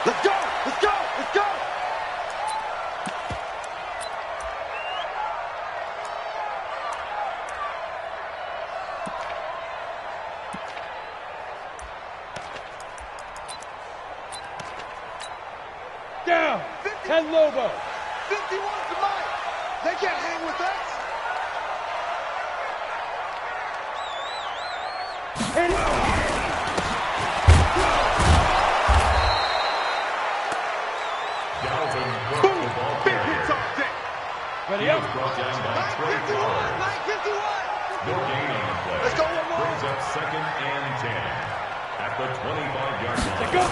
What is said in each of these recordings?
Let's go! Let's go! Let's go! Down! 10 Lobo! 51 to Mike! They can't hang with us! And Boom! Big hits off deck. ready up. Brought down by Trey 951! Flowers. 951! No gain on the play. Let's go one more. Brings up 2nd and 10 at the 25-yard line. Let's go.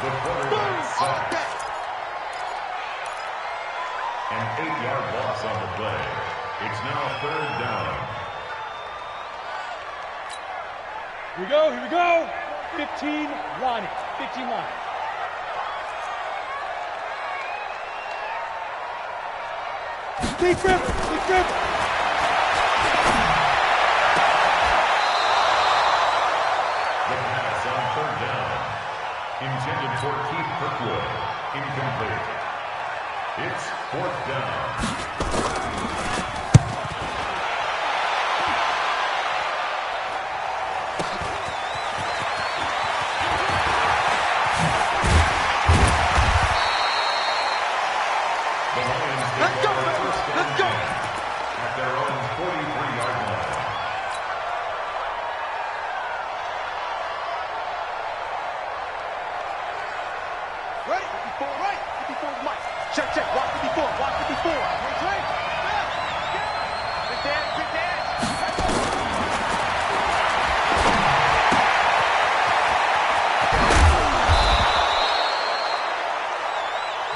The quarterback sacked. An 8-yard loss on the play. It's now 3rd down. Here we go, here we go. 15 line. 15 line. Deep grip, deep grip. The pass on 3rd down. Intended for Keith Kirkwood. Incomplete. It's 4th down. The Lions Let's take go, over baby. 1st and Let's go. 10 at their own 43-yard line. Ready? 54, right? 54 is Mike. Check, check. Watch 54. Watch 54. Wait, wait. Good dance, good dance.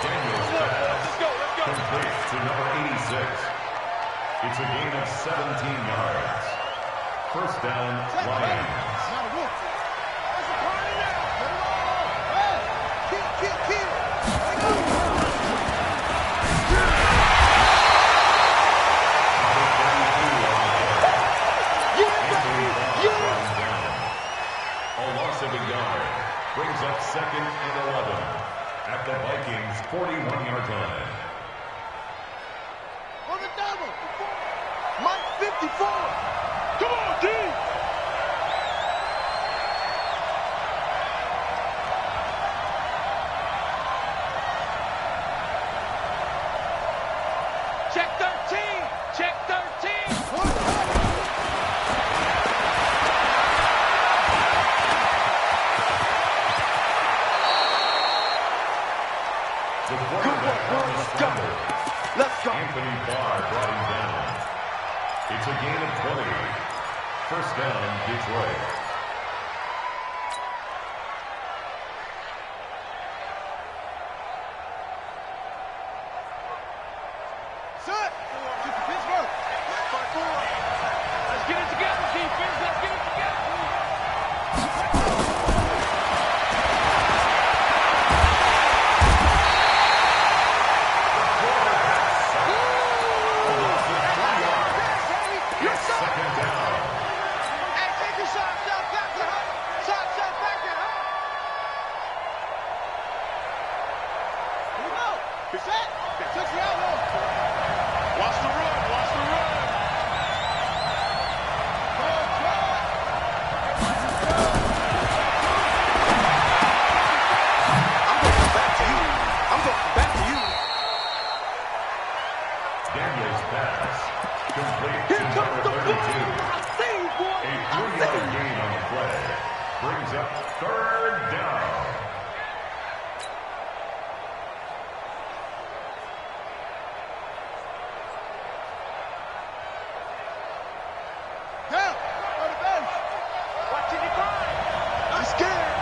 Daniels pass Let's go, let's go. complete to number 86. It's a gain of 17 yards. 1st down, Lions. Not a wolf. That's a party now. Let it all. Hey, kill. Let go. A loss of a yard brings up 2nd and 11 at the Vikings' 41-yard line. On the double. Mike 54. Come on, D. Check 13. Check 13. The Good quarterback work, on the let's go. scramble. Let's go. Anthony Barr brought him down. It's a gain of 20. 1st down, Detroit. Set. Pittsburgh. 5-4. Let's get it together, defense. Let's get it together. Yes, sir. 2nd down. Hey, take your shot back there, huh? Shot back there, huh? Here we go. You're set. Touch the outlaw. Watch the run. Watch the run. Good job. I'm going back to you. I'm going back to you. Daniels pass. Complete to Here comes number the 32. ball. I see you, boy. A I see 3-yard you. gain on the play brings up 3rd down. Down. On the bench. Watching it grind. I'm scared.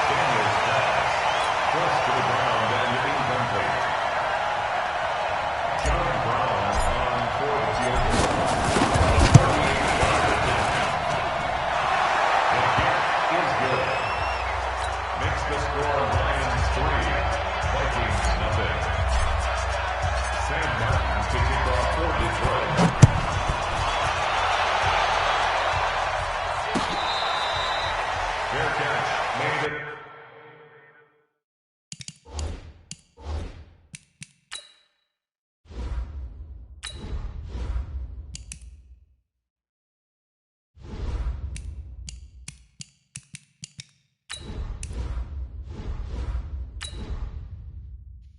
Daniels pass. Forced to the ground and incomplete. Fair catch. Made it.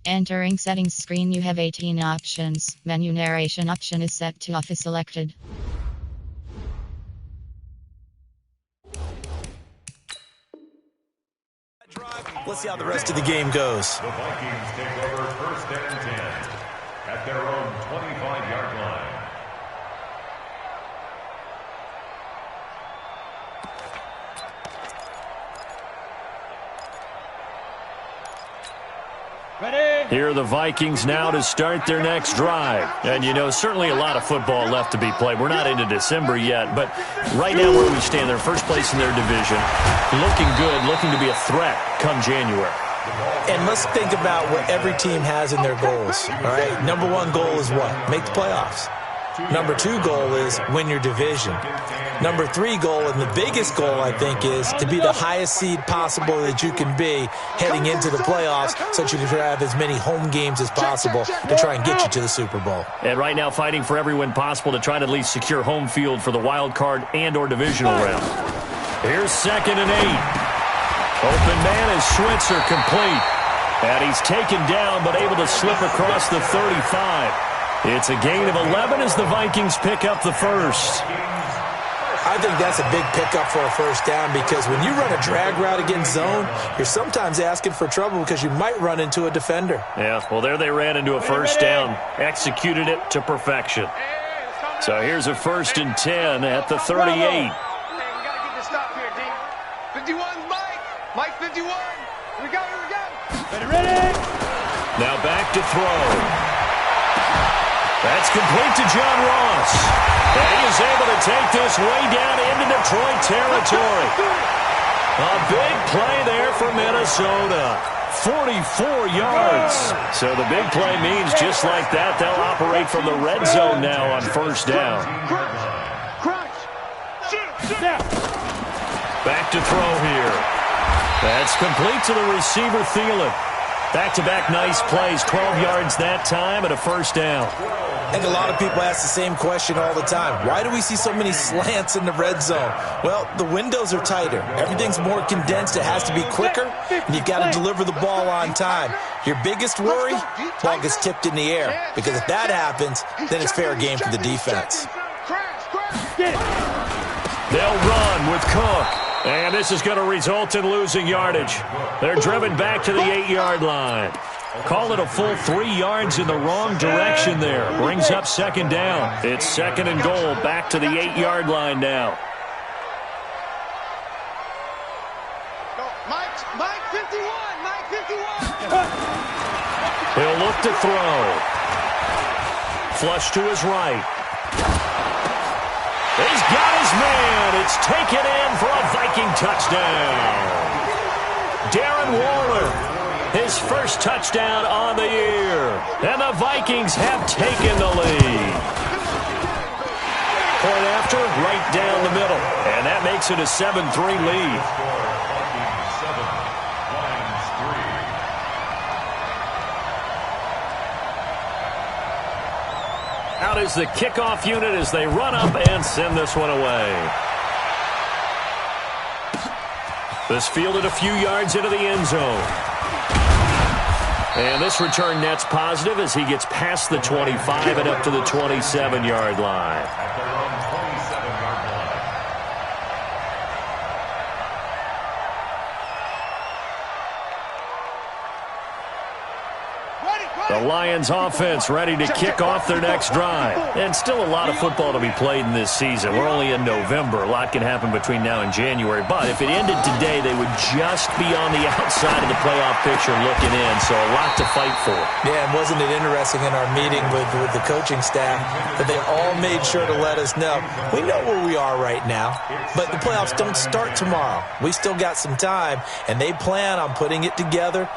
Entering settings screen, you have 18 options. Menu narration option is set to off is selected. Let's see how the rest of the game goes. The Vikings take over 1st and 10 at their own 25-yard line. Here are the Vikings now to start their next drive. And, you know, certainly a lot of football left to be played. We're not into December yet, but right now where we stand, they're first place in their division. Looking good, looking to be a threat come January. And let's think about what every team has in their goals, all right? Number one goal is what? Make the playoffs. Number two goal is win your division. Number three goal, and the biggest goal, I think, is to be the highest seed possible that you can be heading into the playoffs so that you can have as many home games as possible to try and get you to the Super Bowl. And right now fighting for every win possible to try to at least secure home field for the wild card and or divisional round. Here's 2nd and 8. Open man is Switzer, complete. And he's taken down but able to slip across the 35. It's a gain of 11 as the Vikings pick up the first. I think that's a big pickup for a first down because when you run a drag route against zone, you're sometimes asking for trouble because you might run into a defender. Yeah, well, there they ran into a first down, executed it to perfection. So here's a 1st and 10 at the 38. Hey, we got to get this stop here, D. 51's Mike. Mike 51. Here we go, here we go. Ready? Now back to throw. That's complete to John Ross. And he is able to take this way down into Detroit territory. A big play there for Minnesota. 44 yards. So the big play means just like that, they'll operate from the red zone now on first down. Back to throw here. That's complete to the receiver, Thielen. Back-to-back nice plays, 12 yards that time and a first down. I think a lot of people ask the same question all the time. Why do we see so many slants in the red zone? Well, the windows are tighter. Everything's more condensed. It has to be quicker, and you've got to deliver the ball on time. Your biggest worry? Ball gets tipped in the air, because if that happens, then it's fair game for the defense. They'll run with Cook. And this is going to result in losing yardage. They're driven back to the 8-yard line. Call it a full 3 yards in the wrong direction there. Brings up 2nd down. It's 2nd and goal, back to the 8-yard line now. Mike 51, Mike 51. He'll look to throw. Flush to his right. He's got his man. It's taken in for a Viking touchdown. Darren Waller, his first touchdown on the year. And the Vikings have taken the lead. Point after, right down the middle. And that makes it a 7-3 lead. Out is the kickoff unit as they run up and send this one away. This fielded a few yards into the end zone. And this return net's positive as he gets past the 25 and up to the 27-yard line. The Lions offense ready to kick off their next drive. And still a lot of football to be played in this season. We're only in November. A lot can happen between now and January. But if it ended today, they would just be on the outside of the playoff picture looking in. So a lot to fight for. Yeah, and wasn't it interesting in our meeting with the coaching staff that they all made sure to let us know, we know where we are right now, but the playoffs don't start tomorrow. We still got some time, and they plan on putting it together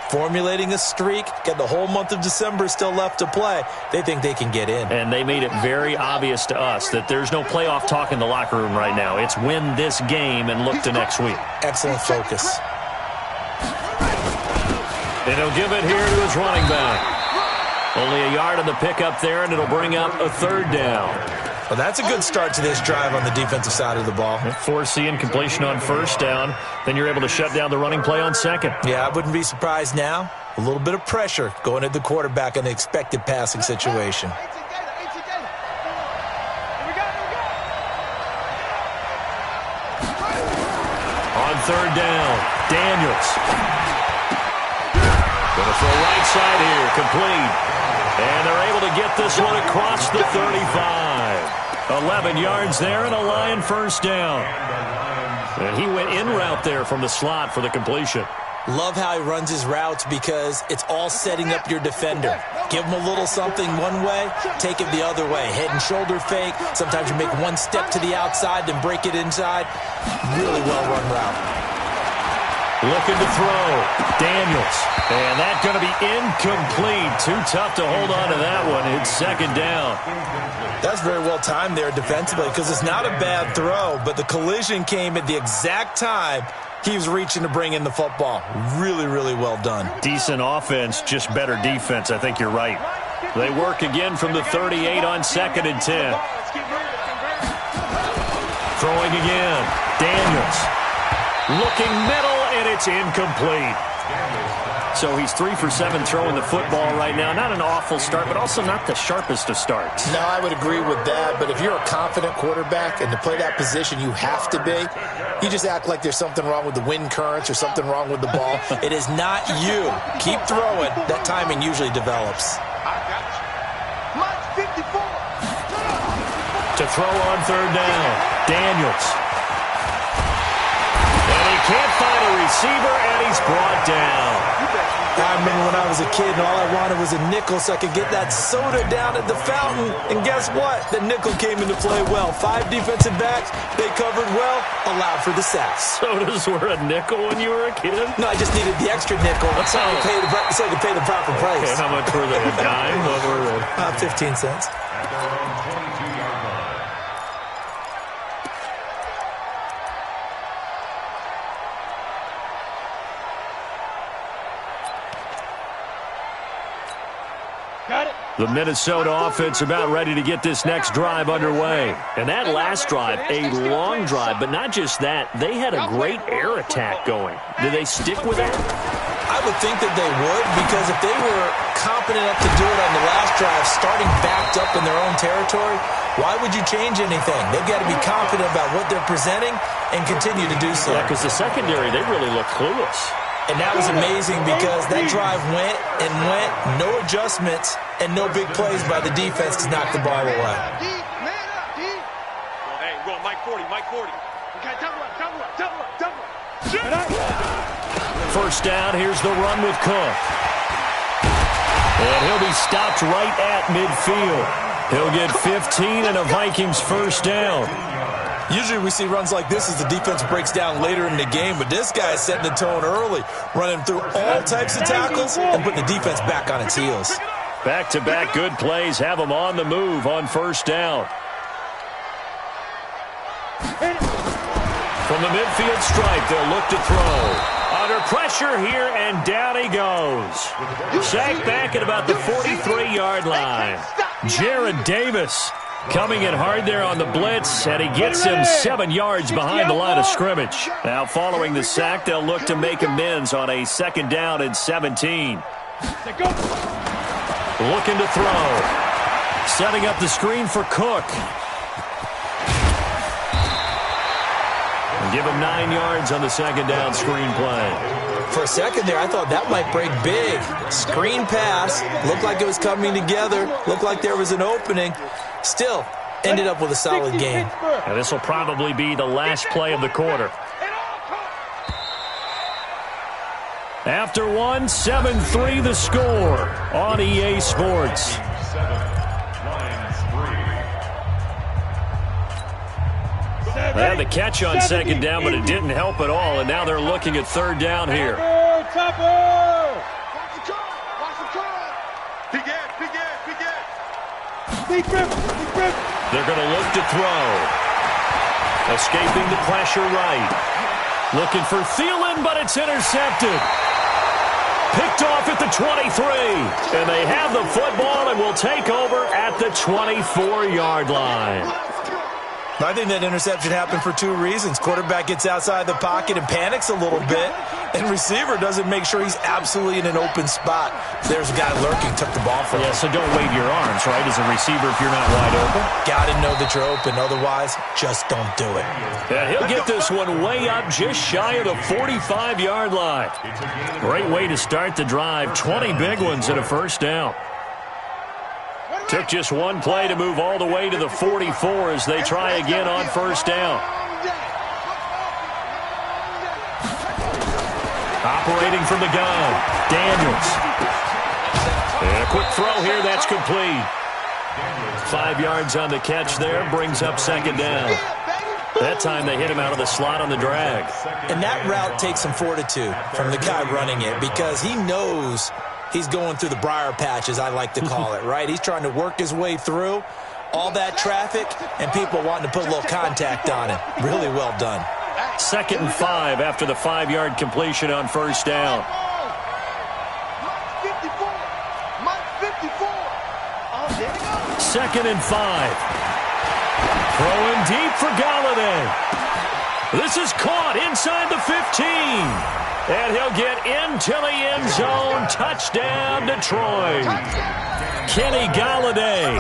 formulating a streak, got the whole month of December still left to play. They think they can get in. And they made it very obvious to us that there's no playoff talk in the locker room right now. It's win this game and look to next week. Excellent focus. And he'll give it here to his running back. Only a yard on the pickup there, and it'll bring up a third down. Well, that's a good start to this drive on the defensive side of the ball. Force the incompletion on first down. Then you're able to shut down the running play on second. Yeah, I wouldn't be surprised now. A little bit of pressure going at the quarterback in the expected passing situation. On third down, Daniels. Going to throw right side here, complete. And they're able to get this one across the 35. 11 yards there and a Lion first down. And he went in route there from the slot for the completion. Love how he runs his routes because it's all setting up your defender. Give him a little something one way, take it the other way. Head and shoulder fake. Sometimes you make one step to the outside, then break it inside. Really well-run route. Looking to throw. Daniels. And that's going to be incomplete. Too tough to hold on to that one. It's second down. That's very well timed there defensively because it's not a bad throw, but the collision came at the exact time he was reaching to bring in the football. Really, really well done. Decent offense, just better defense. I think you're right. They work again from the 38 on second and 10. Throwing again. Daniels. Looking middle, and it's incomplete. So he's 3 for 7 throwing the football right now. Not an awful start, but also not the sharpest of starts. No, I would agree with that. But if you're a confident quarterback and to play that position you have to be, you just act like there's something wrong with the wind currents or something wrong with the ball. It is not you. Keep throwing. That timing usually develops. To throw on third down, Daniels. And he can't find a receiver, and he's brought down. I remember when I was a kid and all I wanted was a nickel so I could get that soda down at the fountain. And guess what? The nickel came into play well. 5 defensive backs, they covered well, allowed for the sacks. Sodas were a nickel when you were a kid? No, I just needed the extra nickel so I could pay the proper price. Okay, how much were they? A dime? What were they? 15 cents. The Minnesota offense about ready to get this next drive underway. And that last drive, a long drive, but not just that. They had a great air attack going. Do they stick with that? I would think that they would, because if they were competent enough to do it on the last drive, starting backed up in their own territory, why would you change anything? They've got to be confident about what they're presenting and continue to do so. Yeah, because the secondary, they really look clueless. And that was amazing because that drive went and went, no adjustments, and no big plays by the defense to knock the ball away. Hey, go Mike 40, Mike 40. Okay, double up. First down, here's the run with Cook. And he'll be stopped right at midfield. He'll get 15 and a Vikings first down. Usually we see runs like this as the defense breaks down later in the game, but this guy is setting the tone early, running through all types of tackles and putting the defense back on its heels. Back-to-back good plays have them on the move on first down. From the midfield stripe, they'll look to throw. Under pressure here, and down he goes. Sacked back at about the 43-yard line. Jared Davis coming in hard there on the blitz, and he gets him 7 yards behind the line of scrimmage. Now, following the sack, they'll look to make amends on a second down and 17. Looking to throw. Setting up the screen for Cook. And give him 9 yards on the second down screen play. For a second there, I thought that might break big. Screen pass. Looked like it was coming together. Looked like there was an opening. Still, ended up with a solid game. And this will probably be the last play of the quarter. After one, 7-3 the score on EA Sports. They had the catch on second down, but it didn't help at all, and now they're looking at third down here. They're going to look to throw. Escaping the pressure right. Looking for Thielen, but it's intercepted. Picked off at the 23. And they have the football and will take over at the 24-yard line. I think that interception happened for two reasons. Quarterback gets outside the pocket and panics a little bit, and receiver doesn't make sure he's absolutely in an open spot. There's a guy lurking, took the ball from him. Yeah, so don't wave your arms, right, as a receiver if you're not wide open. Got to know that you're open. Otherwise, just don't do it. And he'll get this one way up just shy of the 45-yard line. Great way to start the drive. 20 big ones and a first down. Took just one play to move all the way to the 44 as they try again on first down. Operating from the gun, Daniels. And a quick throw here, that's complete. 5 yards on the catch there, brings up second down. That time they hit him out of the slot on the drag. And that route takes some fortitude from the guy running it because he knows he's going through the briar patch, as I like to call it, right? He's trying to work his way through all that traffic and people wanting to put a little contact on him. Really well done. 2nd and 5 after the 5-yard completion on first down. Second and 5. Throwing deep for Galladay. This is caught inside the 15. And he'll get into the end zone. Touchdown, Detroit. Kenny Galladay,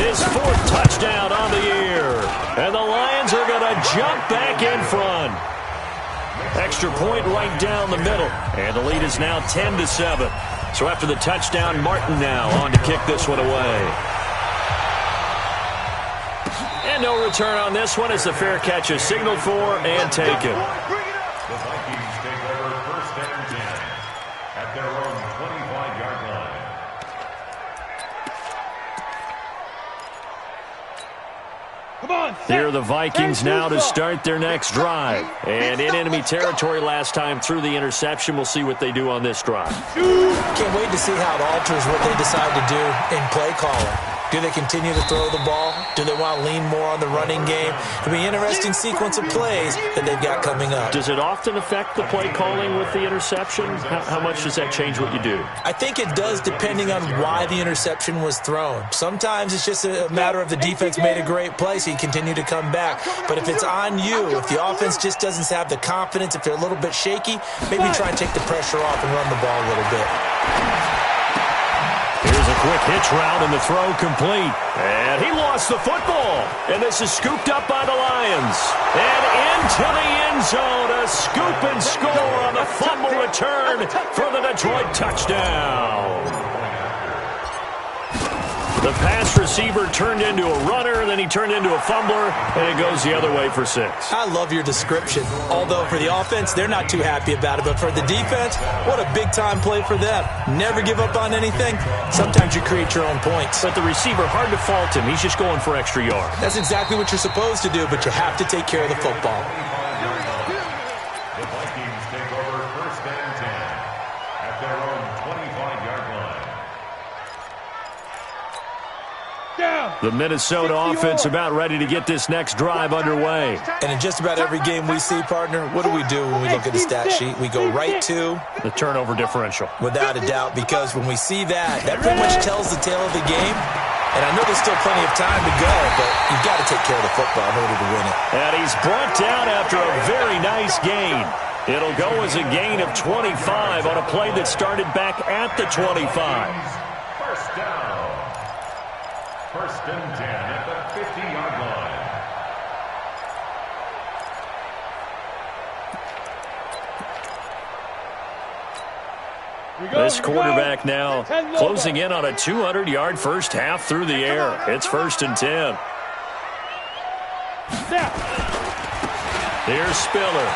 his 4th touchdown on the year. And the Lions are going to jump back in front. Extra point right down the middle. And the lead is now 10-7. So after the touchdown, Martin now on to kick this one away. And no return on this one as the fair catch is signaled for and taken. The Vikings take over 1st and 10 at their own 25-yard line. Come on, Here are the Vikings now to start their next drive. And in enemy territory last time through the interception. We'll see what they do on this drive. Can't wait to see how it alters what they decide to do in play calling. Do they continue to throw the ball? Do they want to lean more on the running game? It'll be an interesting sequence of plays that they've got coming up. Does it often affect the play calling with the interception? How much does that change what you do? I think it does depending on why the interception was thrown. Sometimes it's just a matter of the defense made a great play, so you continue to come back. But if it's on you, if the offense just doesn't have the confidence, if they're a little bit shaky, maybe try and take the pressure off and run the ball a little bit. Here's a quick hitch route and the throw complete. And he lost the football. And this is scooped up by the Lions. And into the end zone. A scoop and score on the fumble return for the Detroit touchdown. The pass receiver turned into a runner, then he turned into a fumbler, and it goes the other way for 6. I love your description. Although for the offense, they're not too happy about it. But for the defense, what a big-time play for them. Never give up on anything. Sometimes you create your own points. But the receiver, hard to fault him. He's just going for extra yard. That's exactly what you're supposed to do, but you have to take care of the football. The Vikings take over 1st and 10 at their own 25-yard line. The Minnesota offense about ready to get this next drive underway. And in just about every game we see, partner, what do we do when we look at the stat sheet? We go right to the turnover differential. Without a doubt, because when we see that, that pretty much tells the tale of the game. And I know there's still plenty of time to go, but you've got to take care of the football in order to win it. And he's brought down after a very nice gain. It'll go as a gain of 25 on a play that started back at the 25. First down. 1st and 10 at the 50-yard line. This quarterback now closing in on a 200-yard first half through the air. It's 1st and 10. Here's Spiller.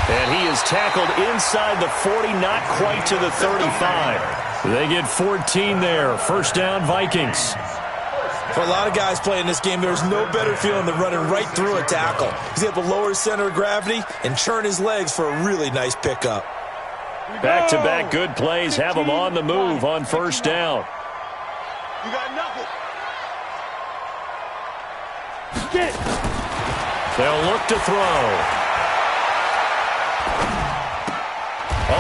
And he is tackled inside the 40, not quite to the 35. They get 14 there. 1st down, Vikings. For a lot of guys playing this game, there's no better feeling than running right through a tackle. He's able to lower his center of gravity and churn his legs for a really nice pickup. Back-to-back good plays have them on the move on first down. You got nothing. They'll look to throw.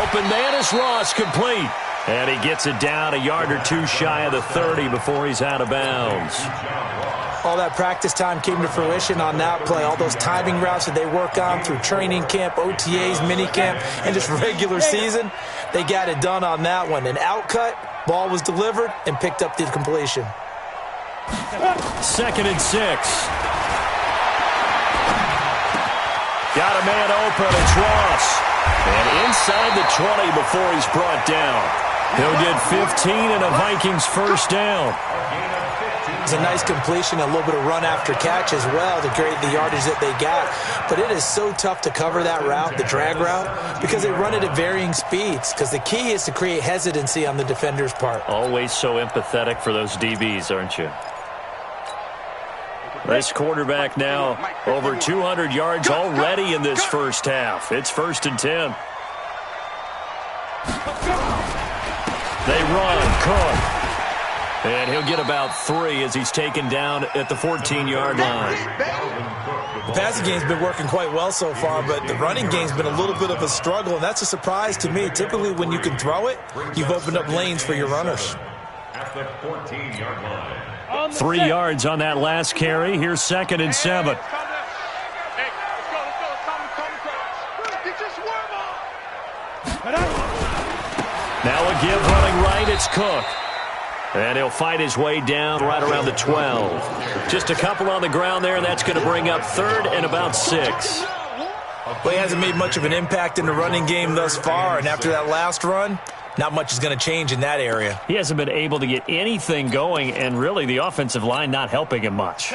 Open man is Ross, complete. And he gets it down a yard or two shy of the 30 before he's out of bounds. All that practice time came to fruition on that play. All those timing routes that they work on through training camp, OTAs, minicamp, and just regular season, they got it done on that one. An outcut, ball was delivered, and picked up the completion. 2nd and 6. Got a man open, it's Ross. And inside the 20 before he's brought down. He'll get 15 and a Vikings first down. It's a nice completion, a little bit of run after catch as well to create the yardage that they got. But it is so tough to cover that route, the drag route, because they run it at varying speeds. Because the key is to create hesitancy on the defender's part. Always so empathetic for those DBs, aren't you? This quarterback now over 200 yards already in this first half. It's 1st and 10. They run, Cook. And he'll get about 3 as he's taken down at the 14-yard line. The passing game's been working quite well so far, but the running game's been a little bit of a struggle, and that's a surprise to me. Typically, when you can throw it, you've opened up lanes for your runners. At the 14-yard line. 3 yards on that last carry. Here's 2nd and 7. Hey, let's go. Get your swerve on. Now a give running right. It's Cook. And he'll fight his way down right around the 12. Just a couple on the ground there, and that's going to bring up 3rd and about 6. Well, he hasn't made much of an impact in the running game thus far, and after that last run, not much is going to change in that area. He hasn't been able to get anything going, and really the offensive line not helping him much.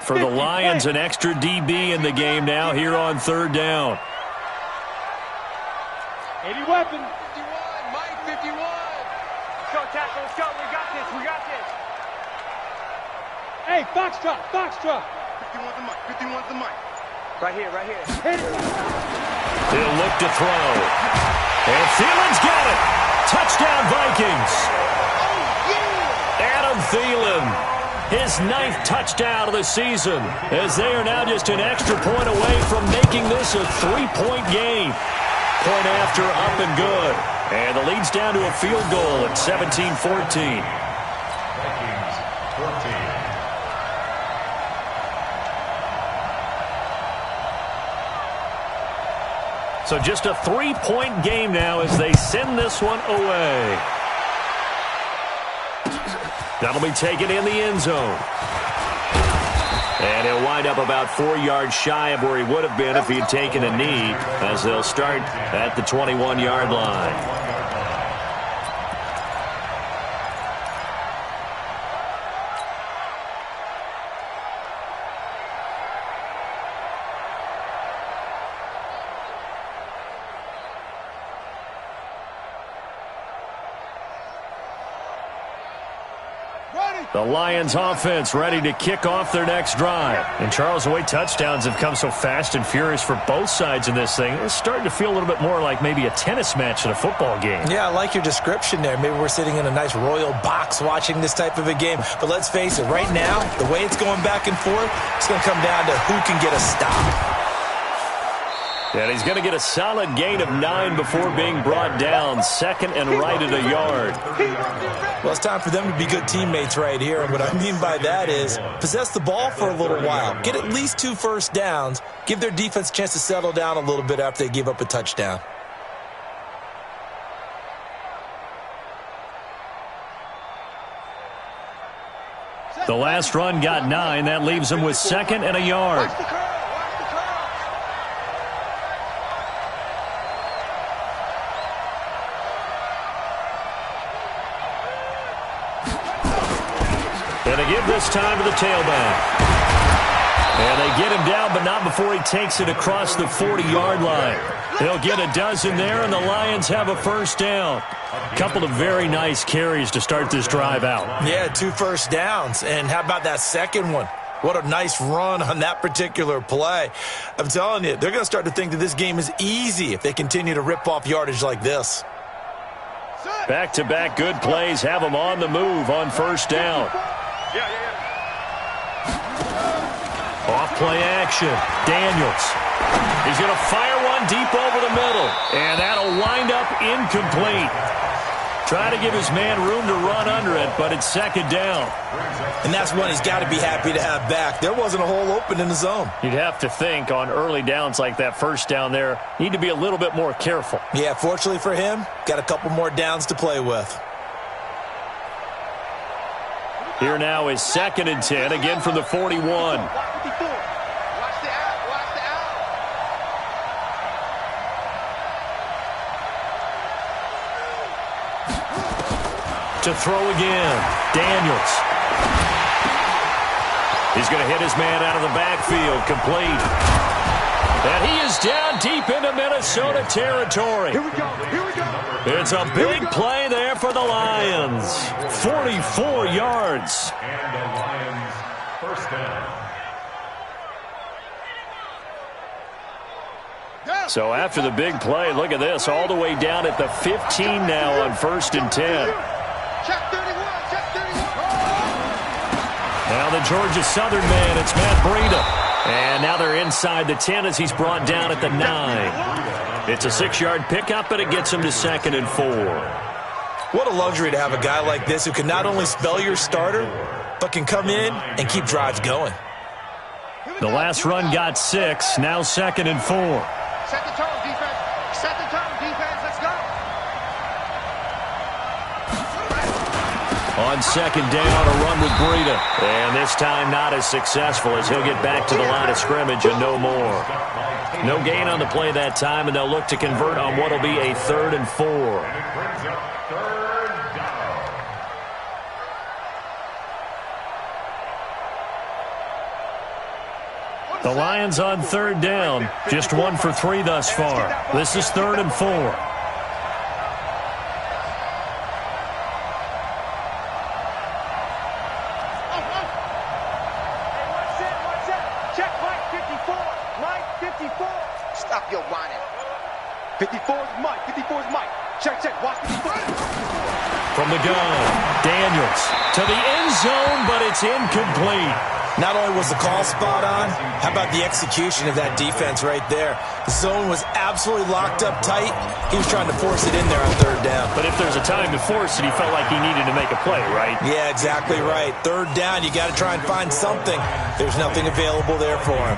For the Lions, an extra DB in the game now here on 3rd down. 80 weapon. 51, Mike, 51. Let's go, tackle. Let's go. We got this. Hey, Foxtrot. 51's the mic. Right here. Hit it. He'll look to throw. And Thielen's got it. Touchdown, Vikings. Adam Thielen, his 9th touchdown of the season, as they are now just an extra point away from making this a 3-point game. Point after, up and good. And the lead's down to a field goal at 17-14. Vikings 14. So just a 3-point game now as they send this one away. That'll be taken in the end zone. And he'll wind up about 4 yards shy of where he would have been if he'd taken a knee, as they'll start at the 21-yard line. The Lions offense ready to kick off their next drive. And Charles, the way touchdowns have come so fast and furious for both sides in this thing, it's starting to feel a little bit more like maybe a tennis match in a football game. Yeah, I like your description there. Maybe we're sitting in a nice royal box watching this type of a game. But let's face it, right now, the way it's going back and forth, it's going to come down to who can get a stop. And he's going to get a solid gain of 9 before being brought down. 2nd and right at a yard. Well, it's time for them to be good teammates right here. And what I mean by that is possess the ball for a little while. Get at least 2 first downs. Give their defense a chance to settle down a little bit after they give up a touchdown. The last run got 9. That leaves him with 2nd and a yard. And they give this time to the tailback. And they get him down, but not before he takes it across the 40-yard line. They'll get a dozen there, and the Lions have a first down. A couple of very nice carries to start this drive out. Yeah, 2 first downs. And how about that second one? What a nice run on that particular play. I'm telling you, they're going to start to think that this game is easy if they continue to rip off yardage like this. Back-to-back good plays have them on the move on first down. Off play action. Daniels. He's going to fire one deep over the middle. And that'll wind up incomplete. Try to give his man room to run under it, but it's second down. And that's one he's got to be happy to have back. There wasn't a hole open in the zone. You'd have to think on early downs like that first down there, need to be a little bit more careful. Yeah, fortunately for him, got a couple more downs to play with. Here now is 2nd and 10, again from the 41. To throw again, Daniels. He's going to hit his man out of the backfield, complete. And he is down deep into Minnesota territory. Here we go. It's a big play there for the Lions. 44 yards. And the Lions first down. So after the big play, look at this, all the way down at the 15 now on 1st and 10. Check 31, check 31. Now the Georgia Southern man, it's Matt Breida. And now they're inside the 10 as he's brought down at the 9. It's a 6-yard pickup, and it gets him to 2nd and 4. What a luxury to have a guy like this who can not only spell your starter, but can come in and keep drives going. The last run got 6, now 2nd and 4. Set the tone, defense. Set the tone, defense. Let's go. On 2nd down, a run with Breida. And this time not as successful as he'll get back to the line of scrimmage and no more. No gain on the play that time, and they'll look to convert on what will be a 3rd and 4. The Lions on 3rd down, just 1 for 3 thus far. This is 3rd and 4. Stop your whining. 54 is Mike. 54 is Mike. Check. Watch 54. From the gun, Daniels to the end zone, but it's incomplete. Not only was the call spot on, how about the execution of that defense right there? The zone was absolutely locked up tight. He was trying to force it in there on 3rd down. But if there's a time to force it, he felt like he needed to make a play, right? Yeah, exactly right. 3rd down, you got to try and find something. There's nothing available there for him.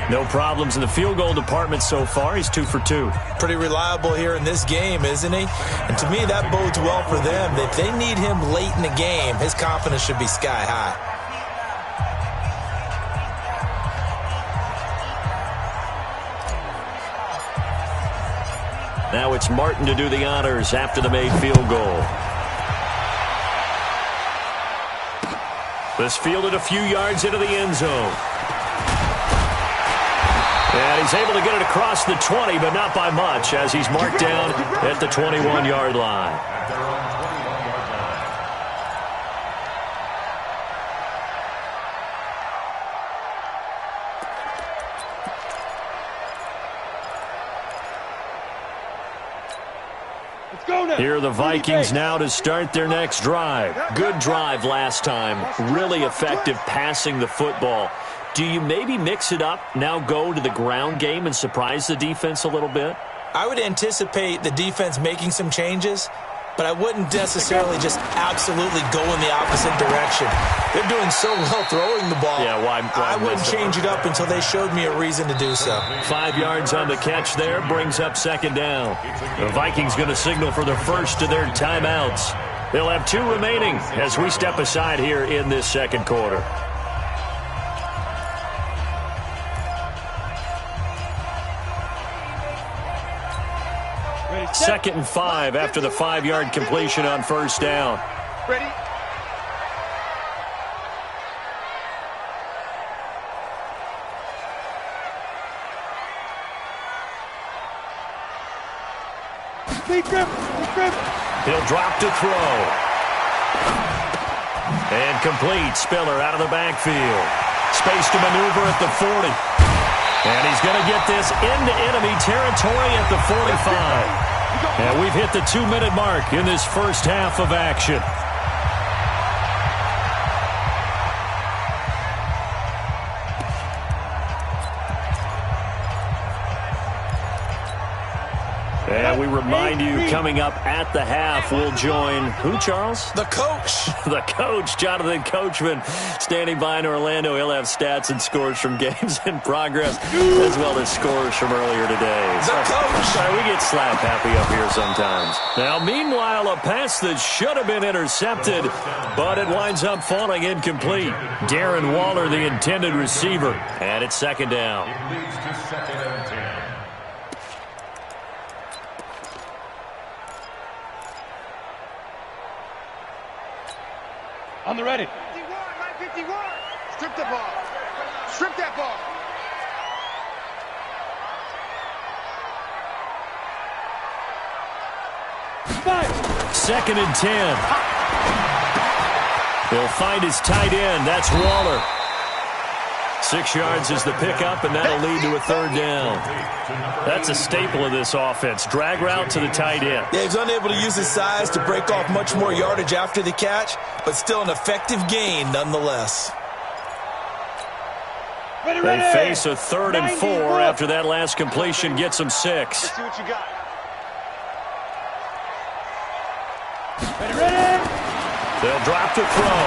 No problems in the field goal department so far. He's 2 for 2. Pretty reliable here in this game, isn't he? And to me, that bodes well for them. If they need him late in the game, his confidence should be sky high. Now it's Martin to do the honors after the made field goal. This fielded a few yards into the end zone. And he's able to get it across the 20, but not by much, as he's marked down at the 21-yard line. Here are the Vikings now to start their next drive. Good drive last time. Really effective passing the football. Do you maybe mix it up, now go to the ground game and surprise the defense a little bit? I would anticipate the defense making some changes, but I wouldn't necessarily just absolutely go in the opposite direction. They're doing so well throwing the ball. Yeah, why I wouldn't change it up until they showed me a reason to do so. 5 yards on the catch there, brings up 2nd down. The Vikings going to signal for the first of their timeouts. They'll have 2 remaining as we step aside here in this 2nd quarter. 2nd and 5 after the 5-yard completion on 1st down. Ready? Deep grip. He'll drop to throw. And complete. Spiller out of the backfield. Space to maneuver at the 40. And he's going to get this into enemy territory at the 45. And we've hit the 2-minute mark in this first half of action. And we remind you, coming up at the half, we'll join who, Charles? The coach. The coach, Jonathan Coachman, standing by in Orlando. He'll have stats and scores from games in progress, as well as scores from earlier today. The coach. Sorry, we get slap happy up here sometimes. Now, meanwhile, a pass that should have been intercepted, but it winds up falling incomplete. Darren Waller, the intended receiver, and it's second down. It leads to second and 10. On the ready. 51, 951. Strip the ball. Strip that ball. Second and 10. He'll find his tight end. That's Waller. 6 yards is the pickup, and that'll lead to a third down. That's a staple of this offense. Drag route to the tight end. Yeah, he's unable to use his size to break off much more yardage after the catch, but still an effective gain nonetheless. They face a 3rd and 4 after that last completion gets them 6. Let's see what you got. Ready. They'll drop to throw.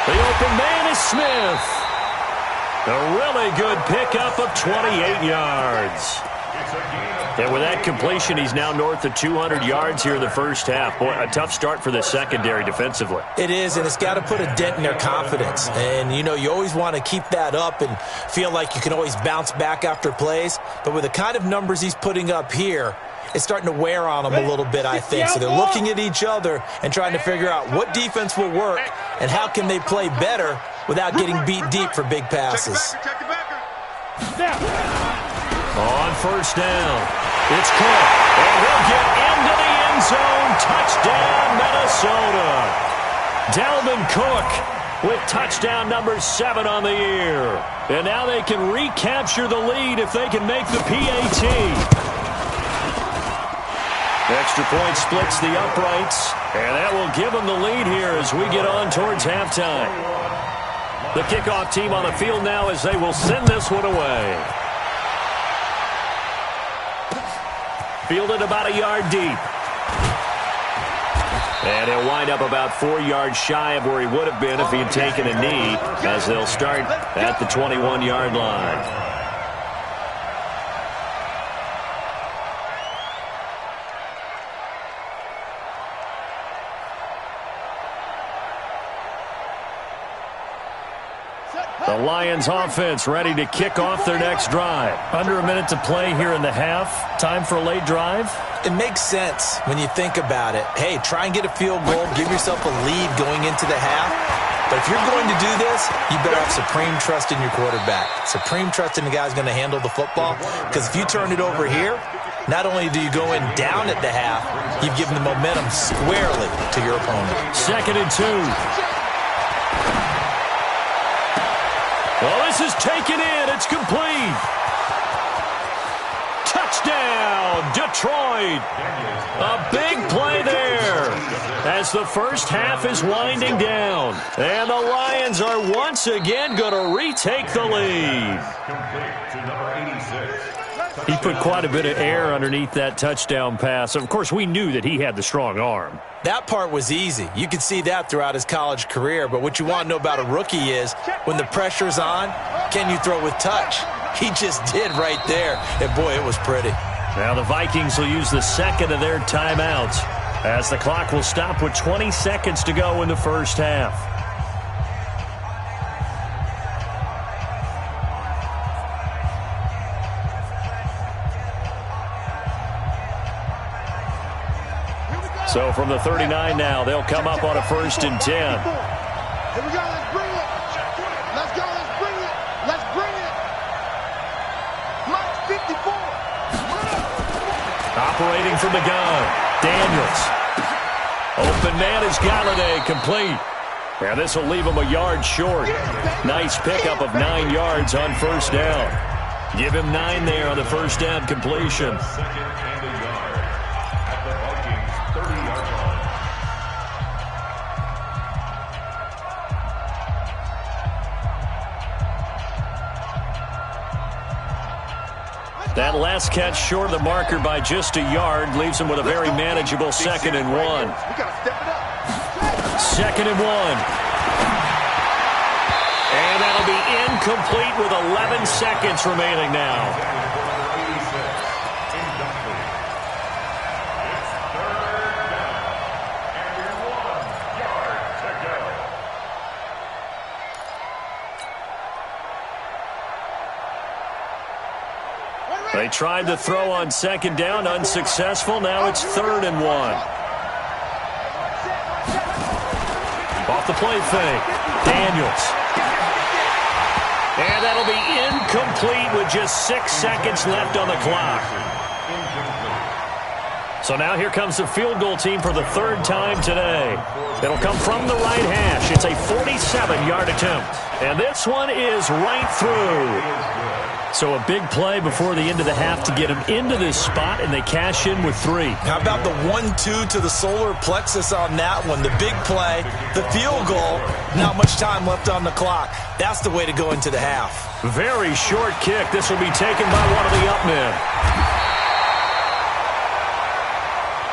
The open man is Smith. A really good pickup of 28 yards. And with that completion, he's now north of 200 yards here in the first half. Boy, a tough start for the secondary defensively. It is, and it's got to put a dent in their confidence. And, you always want to keep that up and feel like you can always bounce back after plays. But with the kind of numbers he's putting up here, it's starting to wear on them a little bit, I think. So they're looking at each other and trying to figure out what defense will work and how can they play better without getting beat deep for big passes. On first down, it's Cook, and he'll get into the end zone. Touchdown, Minnesota. Dalvin Cook with touchdown number 7 on the year. And now they can recapture the lead if they can make the PAT. Extra point splits the uprights, and that will give them the lead here as we get on towards halftime. The kickoff team on the field now as they will send this one away. Fielded about a yard deep. And he'll wind up about 4 yards shy of where he would have been if he had taken a knee, as they'll start at the 21-yard line. The Lions offense ready to kick off their next drive. Under a minute to play here in the half. Time for a late drive. It makes sense when you think about it. Hey, try and get a field goal. Give yourself a lead going into the half. But if you're going to do this, you better have supreme trust in your quarterback. Supreme trust in the guy's going to handle the football. Because if you turn it over here, not only do you go in down at the half, you've given the momentum squarely to your opponent. 2nd and 2. Well, this is taken in. It's complete. Touchdown, Detroit. A big play there as the first half is winding down. And the Lions are once again going to retake the lead. Complete to number 86. He put quite a bit of air underneath that touchdown pass. Of course, we knew that he had the strong arm. That part was easy. You could see that throughout his college career. But what you want to know about a rookie is when the pressure's on, can you throw with touch? He just did right there. And, boy, it was pretty. Now the Vikings will use the second of their timeouts as the clock will stop with 20 seconds to go in the first half. So from the 39 now, they'll come up on a 1st and 10. Here we go. Let's bring it. Let's go. Let's bring it. Let's bring it. Mike 54. Operating from the gun, Daniels. Open man is Galladay, complete. And this will leave him a yard short. Nice pickup of 9 yards on first down. Give him 9 there on the first down completion. Second and a yard at the Vikings' 30-yard line. That last catch short of the marker by just a yard leaves him with a very manageable 2nd and 1. We gotta step it up. 2nd and 1. And that'll be incomplete with 11 seconds remaining now. They tried to throw on 2nd down, unsuccessful. Now it's 3rd and 1. Off the play fake. Daniels. And that'll be incomplete with just 6 seconds left on the clock. So now here comes the field goal team for the 3rd time today. It'll come from the right hash. It's a 47-yard attempt. And this one is right through. So a big play before the end of the half to get him into this spot, and they cash in with 3. How about the 1-2 to the solar plexus on that one? The big play, the field goal, not much time left on the clock. That's the way to go into the half. Very short kick. This will be taken by one of the up men.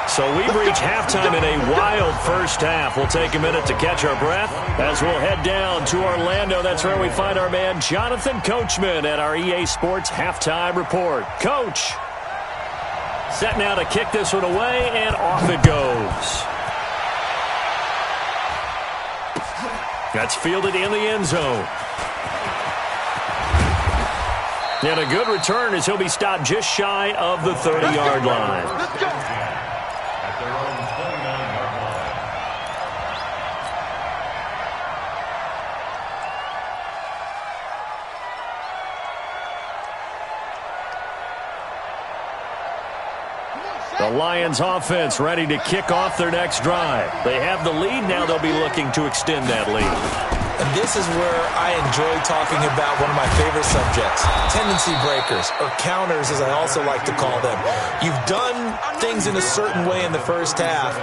So we've reached halftime in a wild first half. We'll take a minute to catch our breath as we'll head down to Orlando. That's where we find our man Jonathan Coachman at our EA Sports Halftime Report. Coach, set now to kick this one away, and off it goes. That's fielded in the end zone. And a good return as he'll be stopped just shy of the 30-yard line. Let's go. At their own 29-yard line. The Lions offense ready to kick off their next drive. They have the lead. Now they'll be looking to extend that lead. And this is where I enjoy talking about one of my favorite subjects, tendency breakers, or counters as I also like to call them. You've done things in a certain way in the first half,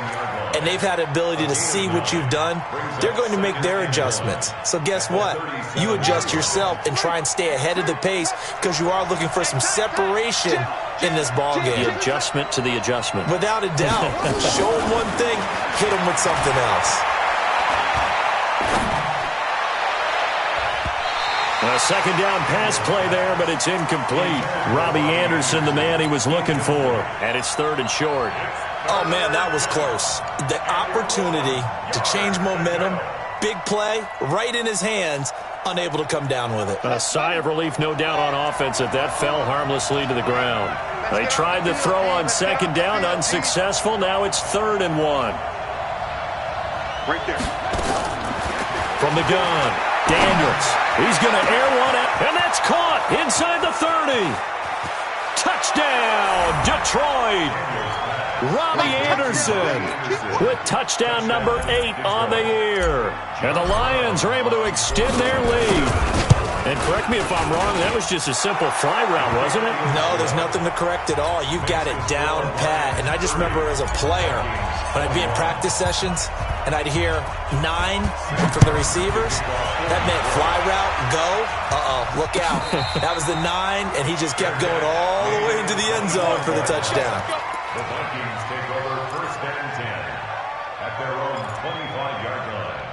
and they've had the ability to see what you've done. They're going to make their adjustments. So guess what? You adjust yourself and try and stay ahead of the pace because you are looking for some separation in this ball game. The adjustment to the adjustment. Without a doubt. Show them one thing, hit them with something else. A second down pass play there, but it's incomplete. Robbie Anderson, the man he was looking for. And it's 3rd and short. Oh, man, that was close. The opportunity to change momentum, big play, right in his hands, unable to come down with it. A sigh of relief, no doubt, on offense that fell harmlessly to the ground. They tried to throw on 2nd down, unsuccessful. Now it's 3rd and 1. Right there. From the gun, Daniels. He's going to air one out, and that's caught inside the 30. Touchdown, Detroit. Robbie Anderson with touchdown number 8 on the year. And the Lions are able to extend their lead. And correct me if I'm wrong, that was just a simple fly route, wasn't it? No, there's nothing to correct at all. You've got it down pat. And I just remember as a player, when I'd be in practice sessions, and I'd hear 9 from the receivers, that meant fly route, go, look out. That was the 9, and he just kept going all the way into the end zone for the touchdown. The Vikings take over 1st and 10 at their own 25-yard line.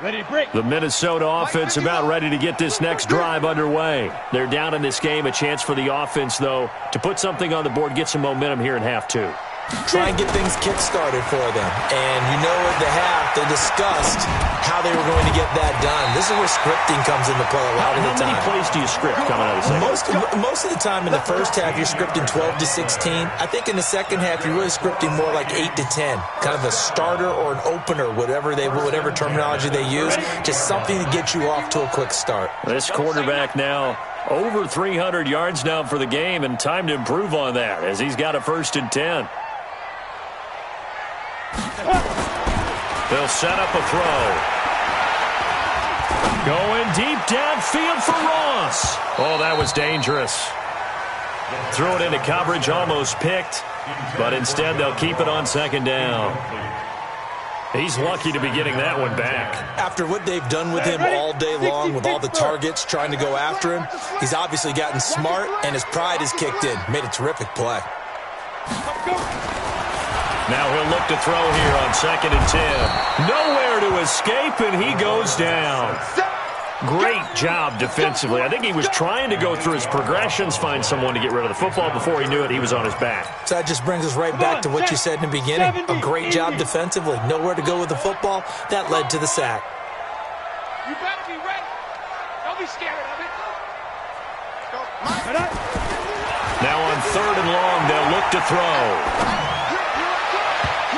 Ready to break. The Minnesota offense about ready to get this next drive underway. They're down in this game. A chance for the offense, though, to put something on the board, get some momentum here in half 2. Try and get things kick-started for them. And you know at the half, they discussed how they were going to get that done. This is where scripting comes into play a lot of the time. How many plays do you script coming out of the second? Most of the time in the first half, you're scripting 12 to 16. I think in the second half, you're really scripting more like 8 to 10. Kind of a starter or an opener, whatever terminology they use. Just something to get you off to a quick start. This quarterback now over 300 yards now for the game, and time to improve on that as he's got a 1st and 10. They'll set up a throw. Going deep downfield for Ross. Oh, that was dangerous. Threw it into coverage, almost picked, but instead they'll keep it on second down. He's lucky to be getting that one back. After what they've done with him all day long, with all the targets trying to go after him, he's obviously gotten smart, and his pride has kicked in. Made a terrific play. Now he'll look to throw here on 2nd and 10. Nowhere to escape, and he goes down. Great job defensively. I think he was trying to go through his progressions, find someone to get rid of the football. Before he knew it, he was on his back. So that just brings us right back to what you said in the beginning. A great job defensively. Nowhere to go with the football. That led to the sack. You better be ready. Don't be scared of it. Now on 3rd and long, they'll look to throw.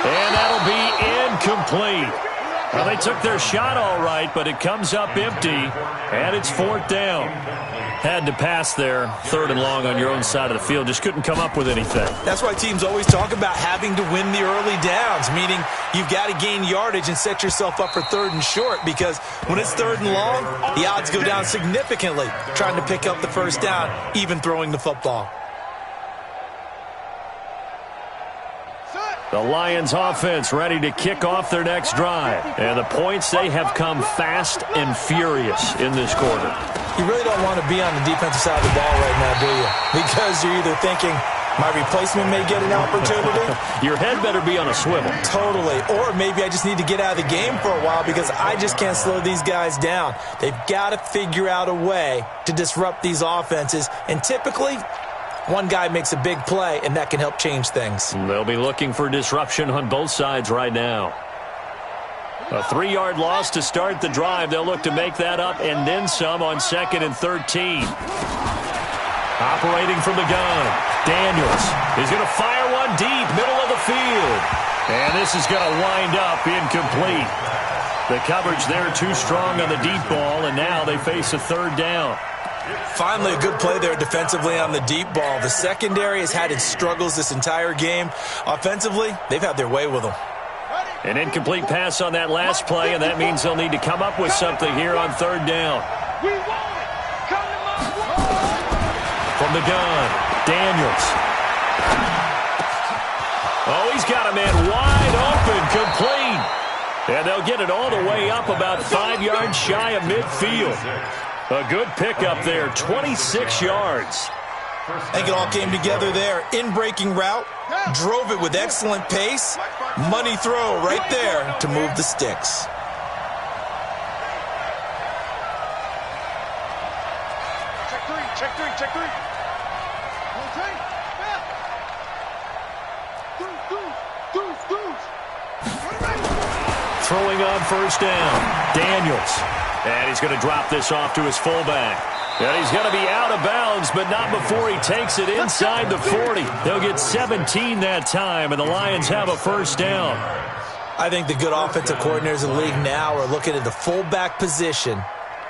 And that'll be incomplete. Well, they took their shot all right, but it comes up empty, and it's 4th down. Had to pass there, 3rd and long on your own side of the field. Just couldn't come up with anything. That's why teams always talk about having to win the early downs, meaning you've got to gain yardage and set yourself up for 3rd and short, because when it's 3rd and long, the odds go down significantly trying to pick up the first down, even throwing the football. The Lions offense ready to kick off their next drive. And the points, they have come fast and furious in this quarter. You really don't want to be on the defensive side of the ball right now, do you? Because you're either thinking, my replacement may get an opportunity. Your head better be on a swivel. Totally. Or maybe I just need to get out of the game for a while because I just can't slow these guys down. They've got to figure out a way to disrupt these offenses. And typically, one guy makes a big play, and that can help change things. They'll be looking for disruption on both sides right now. A 3-yard loss to start the drive. They'll look to make that up and then some on 2nd and 13. Operating from the gun, Daniels is going to fire one deep, middle of the field. And this is going to wind up incomplete. The coverage there too strong on the deep ball, and now they face a 3rd down. Finally, a good play there defensively on the deep ball. The secondary has had its struggles this entire game. Offensively, they've had their way with them. An incomplete pass on that last play, and that means they'll need to come up with something here on 3rd down. From the gun, Daniels. Oh, he's got a man wide open, complete. And they'll get it all the way up about 5 yards shy of midfield. A good pickup there, 26 yards. I think it all came together there. In-breaking route, drove it with excellent pace. Money throw right there to move the sticks. Check three. Throwing on 1st down, Daniels. And he's going to drop this off to his fullback. And he's going to be out of bounds, but not before he takes it inside the 40. They'll get 17 that time, and the Lions have a 1st down. I think the good offensive coordinators in the league now are looking at the fullback position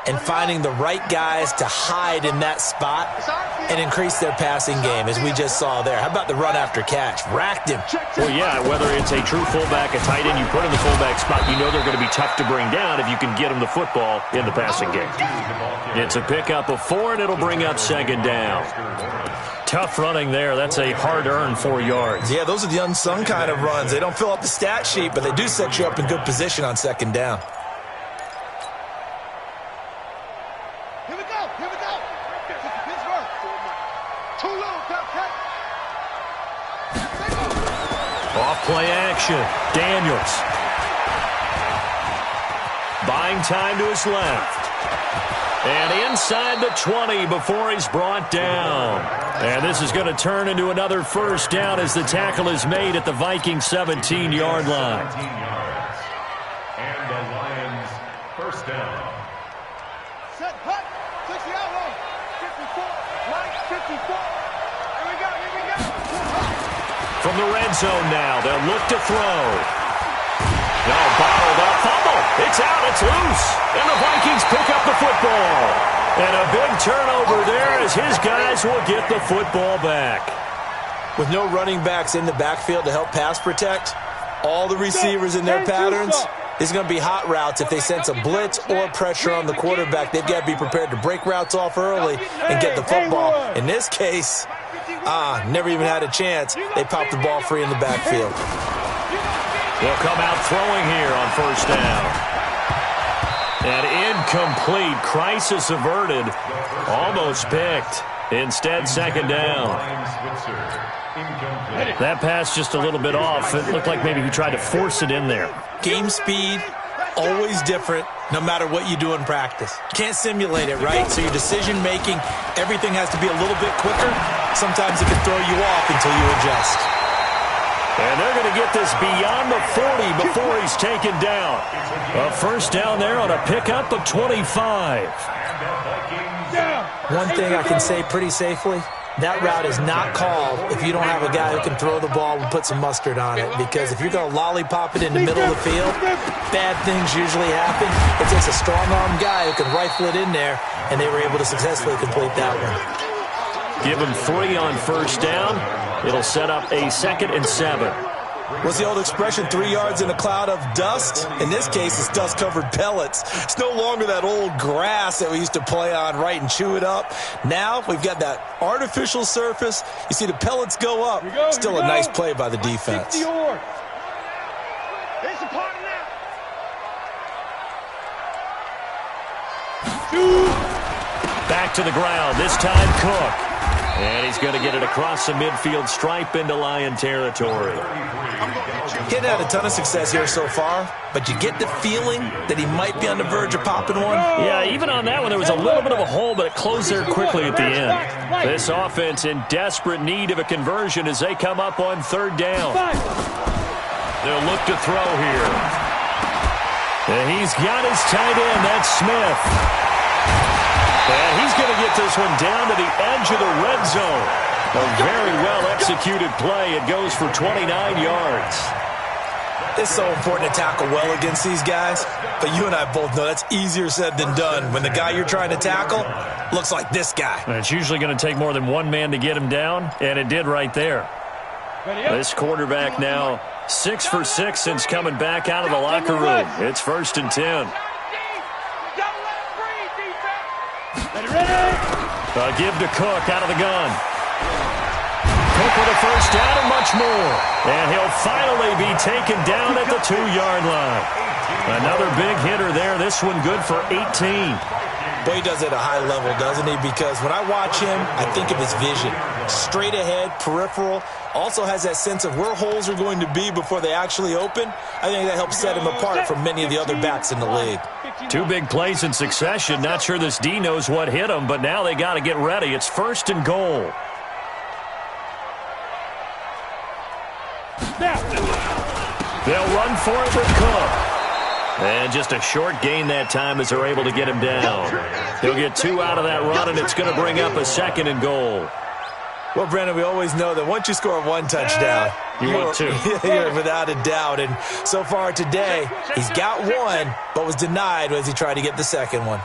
and finding the right guys to hide in that spot and increase their passing game, as we just saw there. How about the run after catch? Racked him. Well, yeah, whether it's a true fullback, a tight end you put in the fullback spot, you know they're going to be tough to bring down if you can get them the football in the passing game. It's a pickup of 4, and it'll bring up 2nd down. Tough running there. That's a hard-earned 4 yards. Yeah, those are the unsung kind of runs. They don't fill up the stat sheet, but they do set you up in good position on 2nd down. Off-play action. Daniels. Buying time to his left. And inside the 20 before he's brought down. And this is going to turn into another 1st down as the tackle is made at the Vikings 17-yard line. And the Lions 1st down. Set, hut, 60 out low. 54, right, 54. Here we go. From the red zone now, they'll look to throw. No, bottled up, fumble. It's out, it's loose. And the Vikings pick up the football. And a big turnover there as his guys will get the football back. With no running backs in the backfield to help pass protect, all the receivers in their patterns, These are going to be hot routes. If they sense a blitz or pressure on the quarterback, they've got to be prepared to break routes off early and get the football. In this case, never even had a chance. They popped the ball free in the backfield. They'll come out throwing here on first down. And incomplete. Crisis averted. Almost picked. Instead, second down. That pass just a little bit off. It looked like maybe he tried to force it in there. Game speed, always different, no matter what you do in practice. Can't simulate it, right? So your decision-making, everything has to be a little bit quicker. Sometimes it can throw you off until you adjust. And they're going to get this beyond the 40 before he's taken down. A first down there on a pickup of 25. One thing I can say pretty safely, that route is not called if you don't have a guy who can throw the ball and put some mustard on it. Because if you're going to lollipop it in the middle of the field, bad things usually happen. It takes a strong-arm guy who can rifle it in there, and they were able to successfully complete that one. Give him 3 on first down. It'll set up a 2nd and 7. What's the old expression, 3 yards in a cloud of dust? In this case, it's dust-covered pellets. It's no longer that old grass that we used to play on, right, and chew it up. Now we've got that artificial surface. You see the pellets go up. Still a nice play by the defense. Back to the ground, this time Cook. And he's going to get it across the midfield stripe into Lion territory. He's had a ton of success here so far, but you get the feeling that he might be on the verge of popping one. Yeah, even on that one, there was a little bit of a hole, but it closed there quickly at the end. This offense in desperate need of a conversion as they come up on 3rd down. They'll look to throw here. And he's got his tight end, that's Smith. And he's going to get this one down to the edge of the red zone. A very well-executed play. It goes for 29 yards. It's so important to tackle well against these guys, but you and I both know that's easier said than done when the guy you're trying to tackle looks like this guy. And it's usually going to take more than one man to get him down, and it did right there. This quarterback now 6 for 6 since coming back out of the locker room. It's 1st and 10. A give to Cook out of the gun. Cook with a first down and much more. And he'll finally be taken down at the 2-yard line. Another big hitter there. This one good for 18. Boy, he does it at a high level, doesn't he? Because when I watch him, I think of his vision. Straight ahead, peripheral. Also has that sense of where holes are going to be before they actually open. I think that helps set him apart from many of the other backs in the league. 2 big plays in succession. Not sure this D knows what hit him, but now they got to get ready. It's 1st and goal. They'll run for it with Cook. And just a short gain that time as they're able to get him down. He'll get 2 out of that run, and it's going to bring up a 2nd and goal. Well, Brandon, we always know that once you score 1 touchdown, you want 2. You're without a doubt. And so far today, he's got 1, but was denied as he tried to get the 2nd one.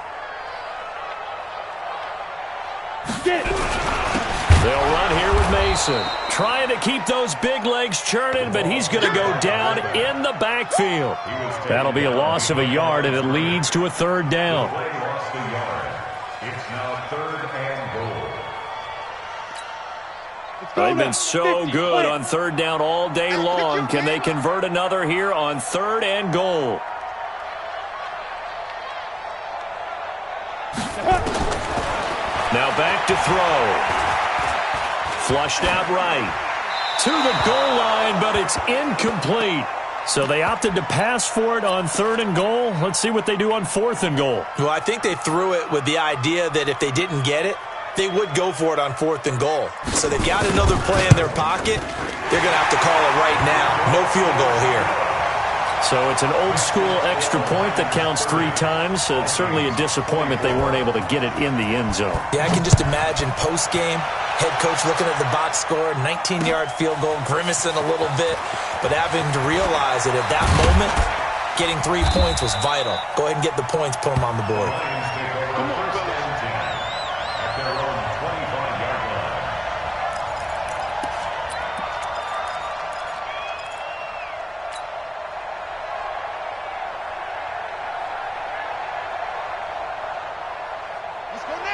They'll run here with Mason. Trying to keep those big legs churning, but he's going to go down in the backfield. That'll be a loss of a yard, and it leads to a 3rd down. It's now 3rd and goal. They've been so good on 3rd down all day long. Can they convert another here on 3rd and goal? Now back to throw. Flushed out right. To the goal line, but it's incomplete. So they opted to pass for it on 3rd and goal. Let's see what they do on 4th and goal. Well, I think they threw it with the idea that if they didn't get it, they would go for it on 4th and goal. So they've got another play in their pocket. They're going to have to call it right now. No field goal here. So it's an old-school extra point that counts 3 times. It's certainly a disappointment they weren't able to get it in the end zone. Yeah, I can just imagine post-game, head coach looking at the box score, 19-yard field goal, grimacing a little bit, but having to realize that at that moment, getting 3 points was vital. Go ahead and get the points, put them on the board.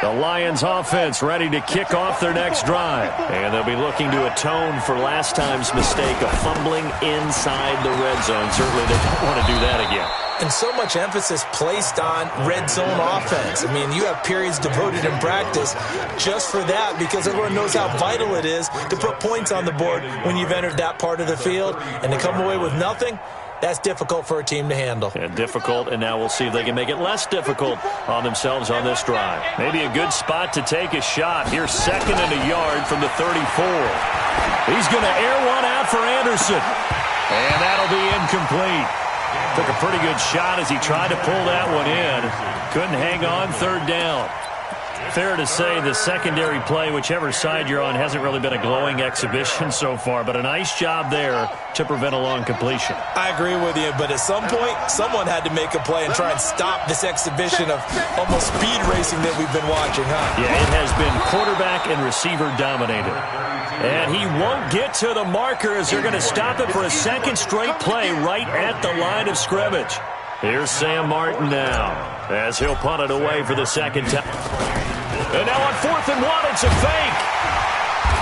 The Lions offense ready to kick off their next drive. And they'll be looking to atone for last time's mistake of fumbling inside the red zone. Certainly they don't want to do that again. And so much emphasis placed on red zone offense. I mean, you have periods devoted in practice just for that because everyone knows how vital it is to put points on the board when you've entered that part of the field. And to come away with nothing, that's difficult for a team to handle. And difficult, and now we'll see if they can make it less difficult on themselves on this drive. Maybe a good spot to take a shot. Here's 2nd and a yard from the 34. He's going to air one out for Anderson. And that'll be incomplete. Took a pretty good shot as he tried to pull that one in. Couldn't hang on 3rd down. Fair to say the secondary play, whichever side you're on, hasn't really been a glowing exhibition so far, but a nice job there to prevent a long completion. I agree with you, but at some point, someone had to make a play and try and stop this exhibition of almost speed racing that we've been watching, huh? Yeah, it has been quarterback and receiver dominated. And he won't get to the marker as they're going to stop it for a 2nd straight play right at the line of scrimmage. Here's Sam Martin now as he'll punt it away for the 2nd time. And now on 4th and 1, it's a fake.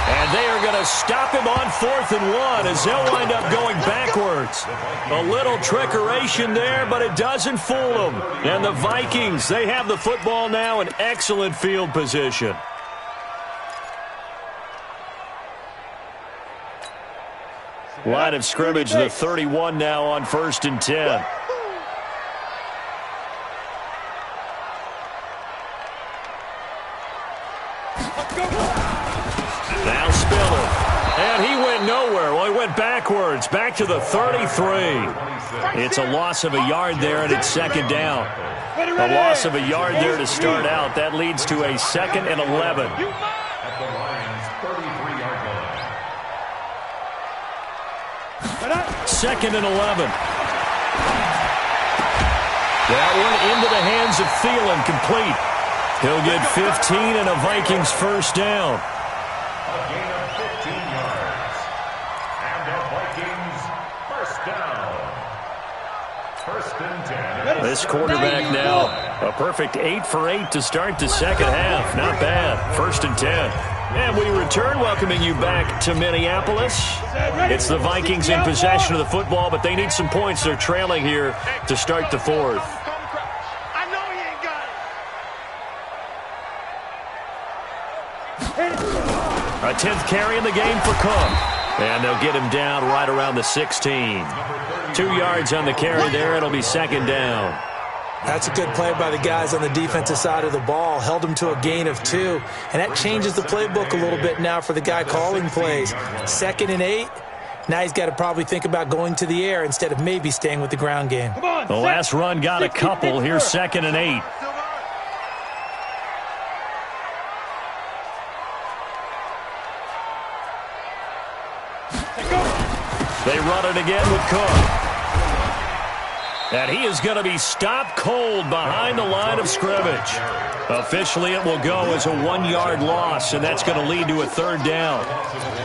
And they are going to stop him on 4th and 1 as they'll wind up going backwards. A little trickeration there, but it doesn't fool them. And the Vikings, they have the football now in excellent field position. Line of scrimmage, the 31 now on 1st and 10. Now Spiller. And he went nowhere. Well, he went backwards. Back to the 33. It's a loss of a yard there, and it's 2nd down. A loss of a yard there to start out. That leads to a 2nd and 11. At the Lions' 33-yard line. 2nd and 11. That one into the hands of Thielen, complete. He'll get 15 and a Vikings 1st down. A gain of 15 yards. And the Vikings 1st down. 1st and 10. This quarterback now, a perfect 8 for 8 to start the 2nd half. Not bad. 1st and 10. And we return, welcoming you back to Minneapolis. It's the Vikings in possession of the football, but they need some points. They're trailing here to start the 4th. A 10th carry in the game for Cook. And they'll get him down right around the 16. 2 yards on the carry there. It'll be 2nd down. That's a good play by the guys on the defensive side of the ball. Held him to a gain of 2. And that changes the playbook a little bit now for the guy calling plays. 2nd and 8. Now he's got to probably think about going to the air instead of maybe staying with the ground game. The last run got a couple. Here's 2nd and 8. They run it again with Cook. And he is going to be stopped cold behind the line of scrimmage. Officially, it will go as a 1-yard loss, and that's going to lead to a 3rd down.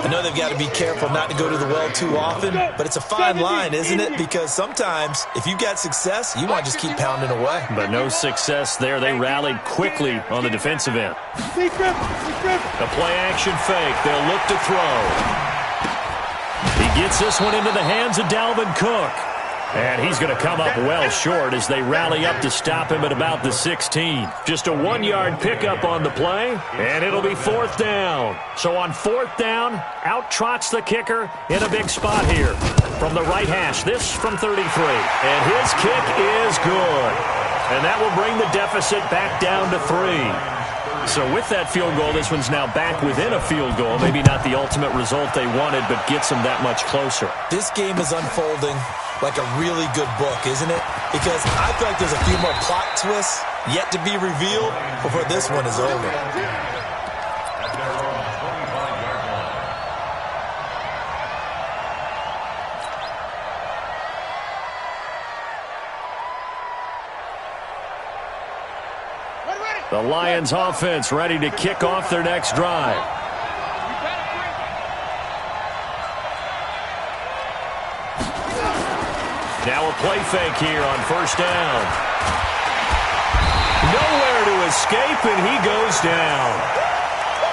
I know they've got to be careful not to go to the well too often, but it's a fine line, isn't it? Because sometimes, if you've got success, you want to just keep pounding away. But no success there. They rallied quickly on the defensive end. A play-action fake. They'll look to throw. He gets this one into the hands of Dalvin Cook. And he's going to come up well short as they rally up to stop him at about the 16. Just a 1-yard pickup on the play, and it'll be 4th down. So on 4th down, out trots the kicker in a big spot here. From the right hash, this from 33. And his kick is good. And that will bring the deficit back down to 3. So with that field goal, this one's now back within a field goal. Maybe not the ultimate result they wanted, but gets them that much closer. This game is unfolding like a really good book, isn't it? Because I feel like there's a few more plot twists yet to be revealed before this one is over. The Lions offense ready to kick off their next drive. Now a play fake here on 1st down. Nowhere to escape, and he goes down.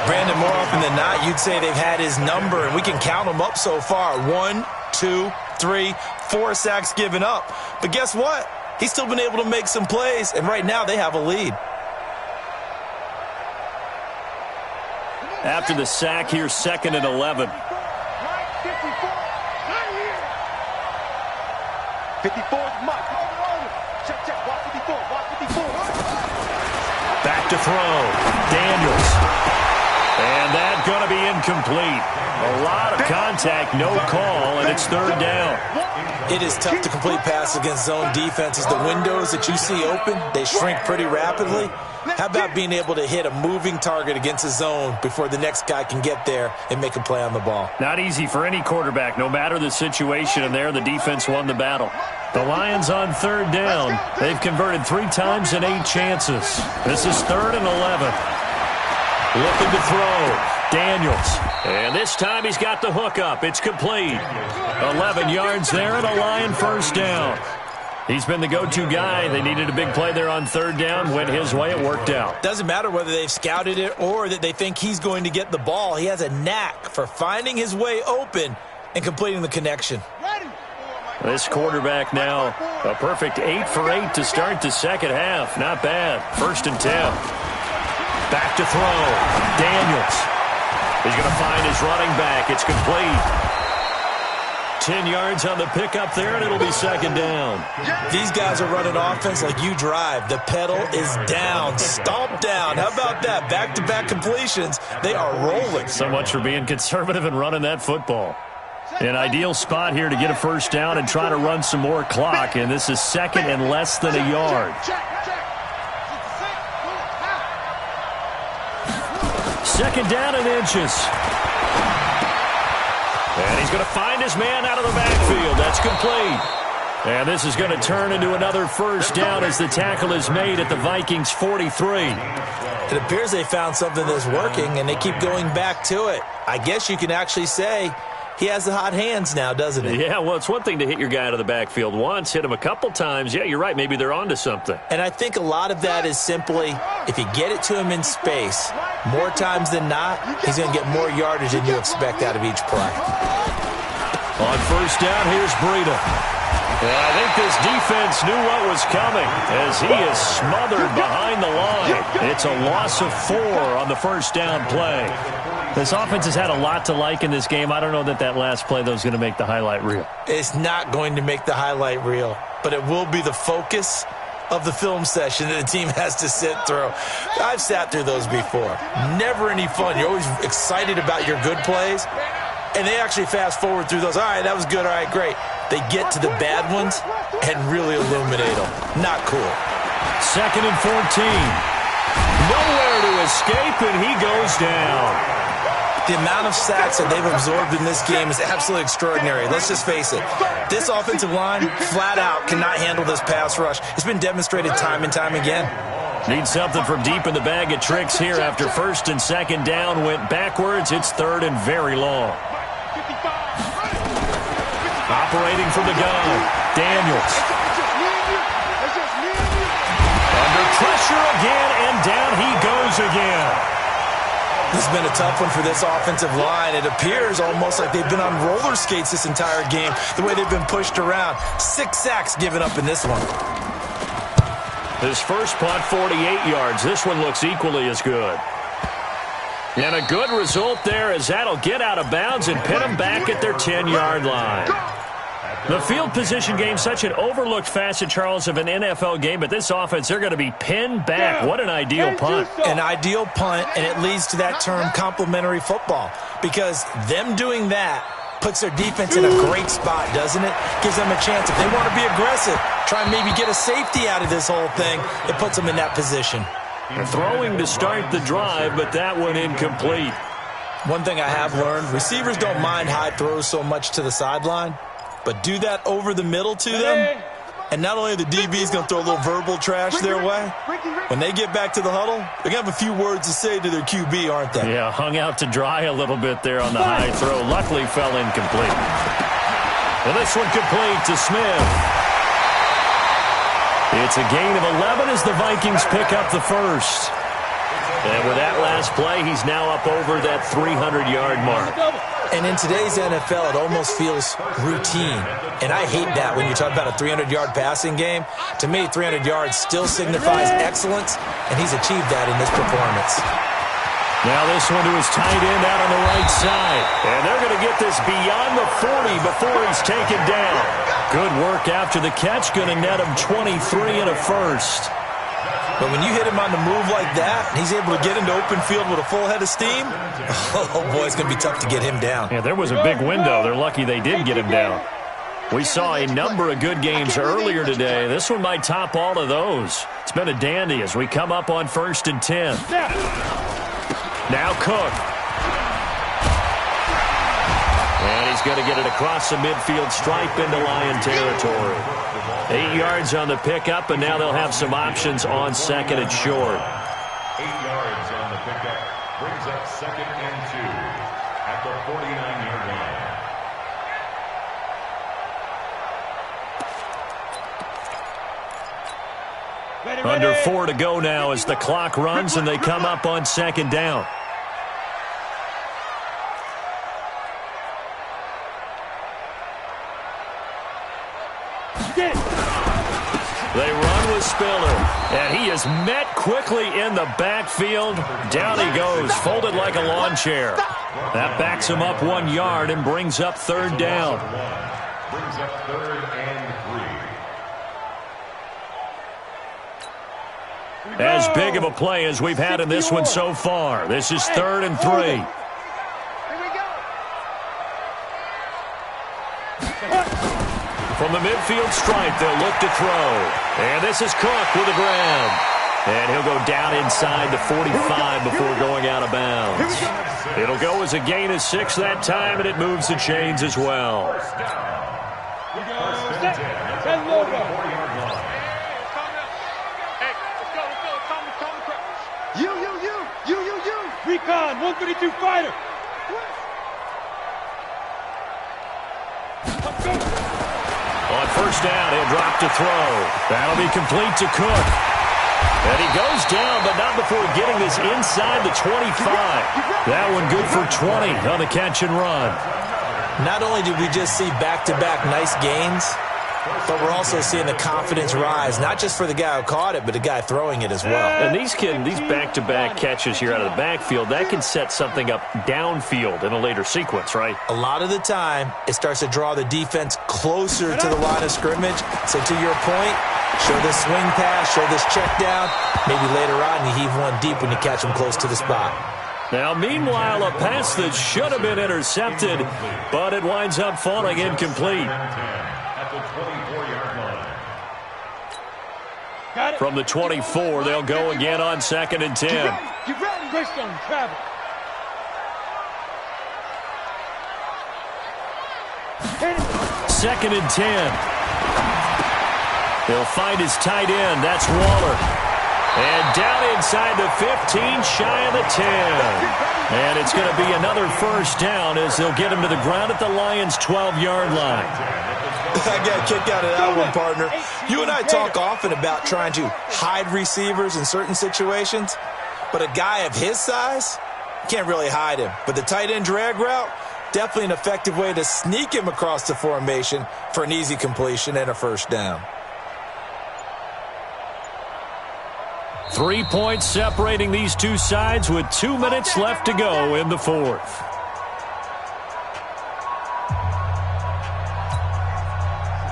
Brandon, more often than not, you'd say they've had his number, and we can count them up so far. 1, 2, 3, 4 sacks given up. But guess what? He's still been able to make some plays, and right now they have a lead. After the sack, here's 2nd and 11. 54 is Mike. Check. Watch 54. Back to throw. Daniels. And that's going to be incomplete. A lot of contact, no call, and it's 3rd down. It is tough to complete passes against zone defenses. The windows that you see open, they shrink pretty rapidly. How about being able to hit a moving target against a zone before the next guy can get there and make a play on the ball? Not easy for any quarterback, no matter the situation, and there the defense won the battle. The Lions on 3rd down. They've converted 3 times in 8 chances. This is 3rd and 11. Looking to throw. Daniels. And this time he's got the hook up. It's complete. 11 yards there and a Lion first down. He's been the go-to guy. They needed a big play there on 3rd down. Went his way. It worked out. Doesn't matter whether they've scouted it or that they think he's going to get the ball. He has a knack for finding his way open and completing the connection. This quarterback now, a perfect 8 for 8 to start the second half. Not bad. 1st and 10. Back to throw. Daniels. He's going to find his running back. It's complete. 10 yards on the pickup there, and it'll be 2nd down. These guys are running offense like you drive. The pedal is down. Stomp down. How about that? Back-to-back completions. They are rolling. So much for being conservative and running that football. An ideal spot here to get a first down and try to run some more clock, and this is 2nd and less than a yard. 2nd down and inches. And he's going to find his man out of the backfield. That's complete. And this is going to turn into another first down as the tackle is made at the Vikings 43. It appears they found something that's working, and they keep going back to it. I guess you can actually say he has the hot hands now, doesn't he? Yeah, well, it's one thing to hit your guy out of the backfield once, hit him a couple times. Yeah, you're right. Maybe they're onto something. And I think a lot of that is simply if you get it to him in space, more times than not, he's going to get more yardage than you expect out of each play. On first down, here's Breida. And I think this defense knew what was coming as he is smothered behind the line. It's a loss of 4 on the first down play. This offense has had a lot to like in this game. I don't know that last play, though, is going to make the highlight reel. It's not going to make the highlight reel, but it will be the focus of the film session that the team has to sit through. I've sat through those before. Never any fun. You're always excited about your good plays, and they actually fast forward through those. All right, that was good. All right, great. They get to the bad ones and really illuminate them. Not cool. 2nd and 14. Nowhere to escape, and he goes down. The amount of sacks that they've absorbed in this game is absolutely extraordinary. Let's just face it. This offensive line, flat out, cannot handle this pass rush. It's been demonstrated time and time again. Need something from deep in the bag of tricks here after 1st and 2nd down went backwards. It's 3rd and very long. Operating from the gun, Daniels. Under pressure again, and down he goes again. This has been a tough one for this offensive line. It appears almost like they've been on roller skates this entire game, the way they've been pushed around. 6 sacks given up in this one. His first punt, 48 yards. This one looks equally as good. And a good result there as that'll get out of bounds and pin them back at their 10-yard line. The field position game, such an overlooked facet, Charles, of an NFL game, but this offense, they're going to be pinned back. What an ideal punt. An ideal punt, and it leads to that term complementary football, because them doing that puts their defense in a great spot, doesn't it? Gives them a chance. If they want to be aggressive, try and maybe get a safety out of this whole thing, it puts them in that position. Throwing to start the drive, but that one incomplete. One thing I have learned, receivers don't mind high throws so much to the sideline, but do that over the middle to them, and not only the DB's going to throw a little verbal trash their way, when they get back to the huddle, they're going to have a few words to say to their QB, aren't they? Yeah, hung out to dry a little bit there on the high throw. Luckily fell incomplete. And this one complete to Smith. It's a gain of 11 as the Vikings pick up the first. And with that last play, he's now up over that 300-yard mark. And in today's NFL, it almost feels routine. And I hate that when you talk about a 300-yard passing game. To me, 300 yards still signifies excellence, and he's achieved that in this performance. Now this one to his tight end out on the right side. And they're going to get this beyond the 40 before he's taken down. Good work after the catch. Going to net him 23 and a first. But when you hit him on the move like that, and he's able to get into open field with a full head of steam, oh boy, it's going to be tough to get him down. Yeah, there was a big window. They're lucky they did get him down. We saw a number of good games earlier today. This one might top all of those. It's been a dandy as we come up on 1st and 10. Now Cook. And he's going to get it across the midfield stripe into Lion territory. 8 yards on the pickup, and now they'll have some options on 2nd and short. 8 yards on the pickup brings up 2nd and 2 at the 49-yard line. Under 4 to go now as the clock runs, and they come up on 2nd down. They run with Spiller, and he is met quickly in the backfield. Down he goes, folded like a lawn chair. That backs him up 1 yard and brings up 3rd down. Brings up 3rd and 3. As big of a play as we've had in this one so far. This is 3rd and 3. From the midfield stripe, they'll look to throw. And this is Cook with the grab. And he'll go down inside the 45 before going out of bounds. It'll go as a gain of 6 that time, and it moves the chains as well. Recon, 132 fighter. On 1st down, he'll drop to throw. That'll be complete to Cook. And he goes down, but not before getting this inside the 25. That one good for 20 on the catch and run. Not only did we just see back-to-back nice gains, but we're also seeing the confidence rise, not just for the guy who caught it, but the guy throwing it as well. And these back-to-back catches here out of the backfield, that can set something up downfield in a later sequence, right? A lot of the time, it starts to draw the defense closer to the line of scrimmage. So to your point, show this swing pass, show this check down. Maybe later on you heave one deep when you catch them close to the spot. Now, meanwhile, a pass that should have been intercepted, but it winds up falling incomplete. From the 24, they'll go again on 2nd and 10. Get ready. Greystone, travel. Second and 10. He'll find his tight end. That's Waller. And down inside the 15, shy of the 10. And it's going to be another 1st down as they'll get him to the ground at the Lions' 12-yard line. I got a kick out of that one, partner. You and I talk often about trying to hide receivers in certain situations, but a guy of his size, can't really hide him. But the tight end drag route, definitely an effective way to sneak him across the formation for an easy completion and a 1st down. 3 points separating these two sides with 2 minutes left to go in the 4th.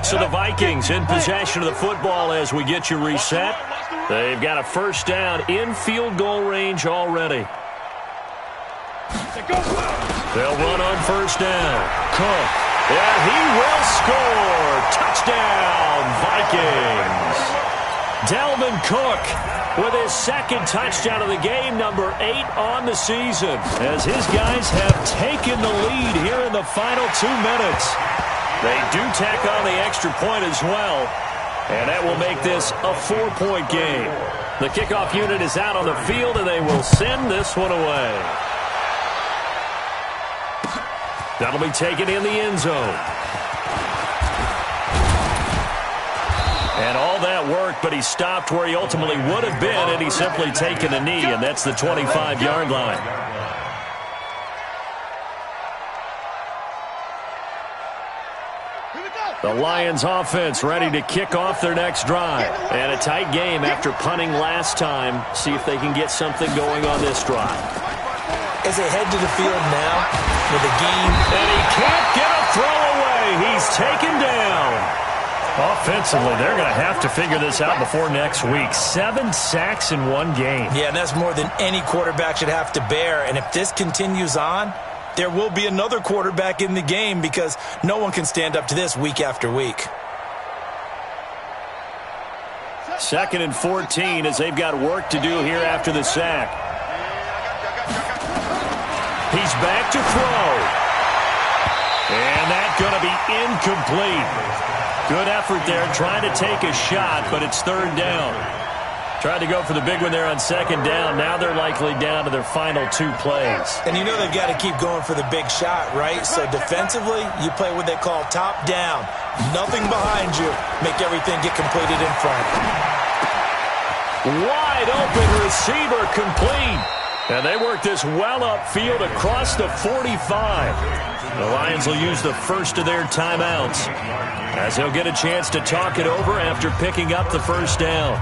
So the Vikings in possession of the football as we get you reset. They've got a 1st down in field goal range already. They'll run on 1st down. Cook. And he will score. Touchdown, Vikings. Dalvin Cook with his 2nd touchdown of the game, number 8 on the season, as his guys have taken the lead here in the final 2 minutes. They do tack on the extra point as well, and that will make this a 4-point game. The kickoff unit is out on the field, and they will send this one away. That'll be taken in the end zone. And all that worked, but he stopped where he ultimately would have been, and he's simply taken a knee, and that's the 25-yard line. The Lions offense ready to kick off their next drive. And a tight game after punting last time. See if they can get something going on this drive. As they head to the field now with a game. And he can't get a throw away. He's taken down. Offensively, they're going to have to figure this out before next week. 7 sacks in one game. Yeah, and that's more than any quarterback should have to bear. And if this continues on, there will be another quarterback in the game because no one can stand up to this week after week. 2nd and 14 as they've got work to do here after the sack. He's back to throw. And that's going to be incomplete. Good effort there trying to take a shot, but it's 3rd down. Tried to go for the big one there on 2nd down. Now they're likely down to their final 2 plays. And you know they've got to keep going for the big shot, right? So defensively, you play what they call top down. Nothing behind you. Make everything get completed in front. Wide open receiver complete. And they work this well upfield across the 45. The Lions will use the first of their timeouts as they'll get a chance to talk it over after picking up the 1st down.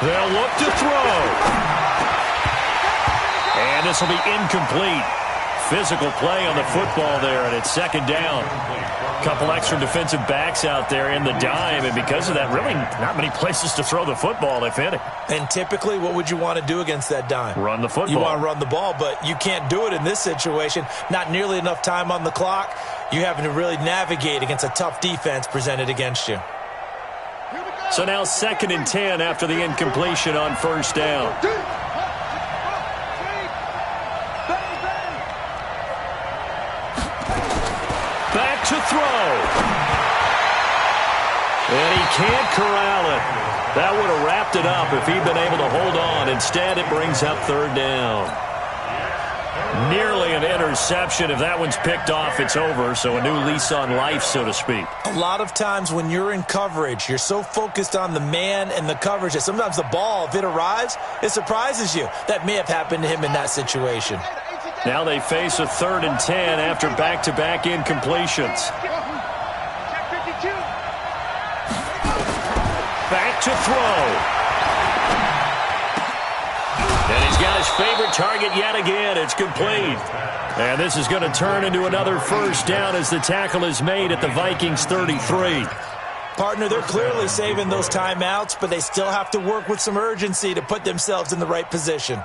They'll look to throw. And this will be incomplete. Physical play on the football there, and it's 2nd down. Couple extra defensive backs out there in the dime, and because of that, really not many places to throw the football, if any. And typically, what would you want to do against that dime? Run the football. You want to run the ball, but you can't do it in this situation. Not nearly enough time on the clock. You're having to really navigate against a tough defense presented against you. So now 2nd and 10 after the incompletion on 1st down. Back to throw. And he can't corral it. That would have wrapped it up if he'd been able to hold on. Instead, it brings up 3rd down. Nearly an interception. If that one's picked off, it's over. So a new lease on life, so to speak. A lot of times when you're in coverage, you're so focused on the man and the coverage that sometimes the ball, if it arrives, it surprises you. That may have happened to him in that situation. Now they face a 3rd and 10 after back-to-back incompletions. Back to throw. And he's got his favorite target yet again. It's complete. And this is going to turn into another 1st down as the tackle is made at the Vikings 33. Partner, they're clearly saving those timeouts, but they still have to work with some urgency to put themselves in the right position.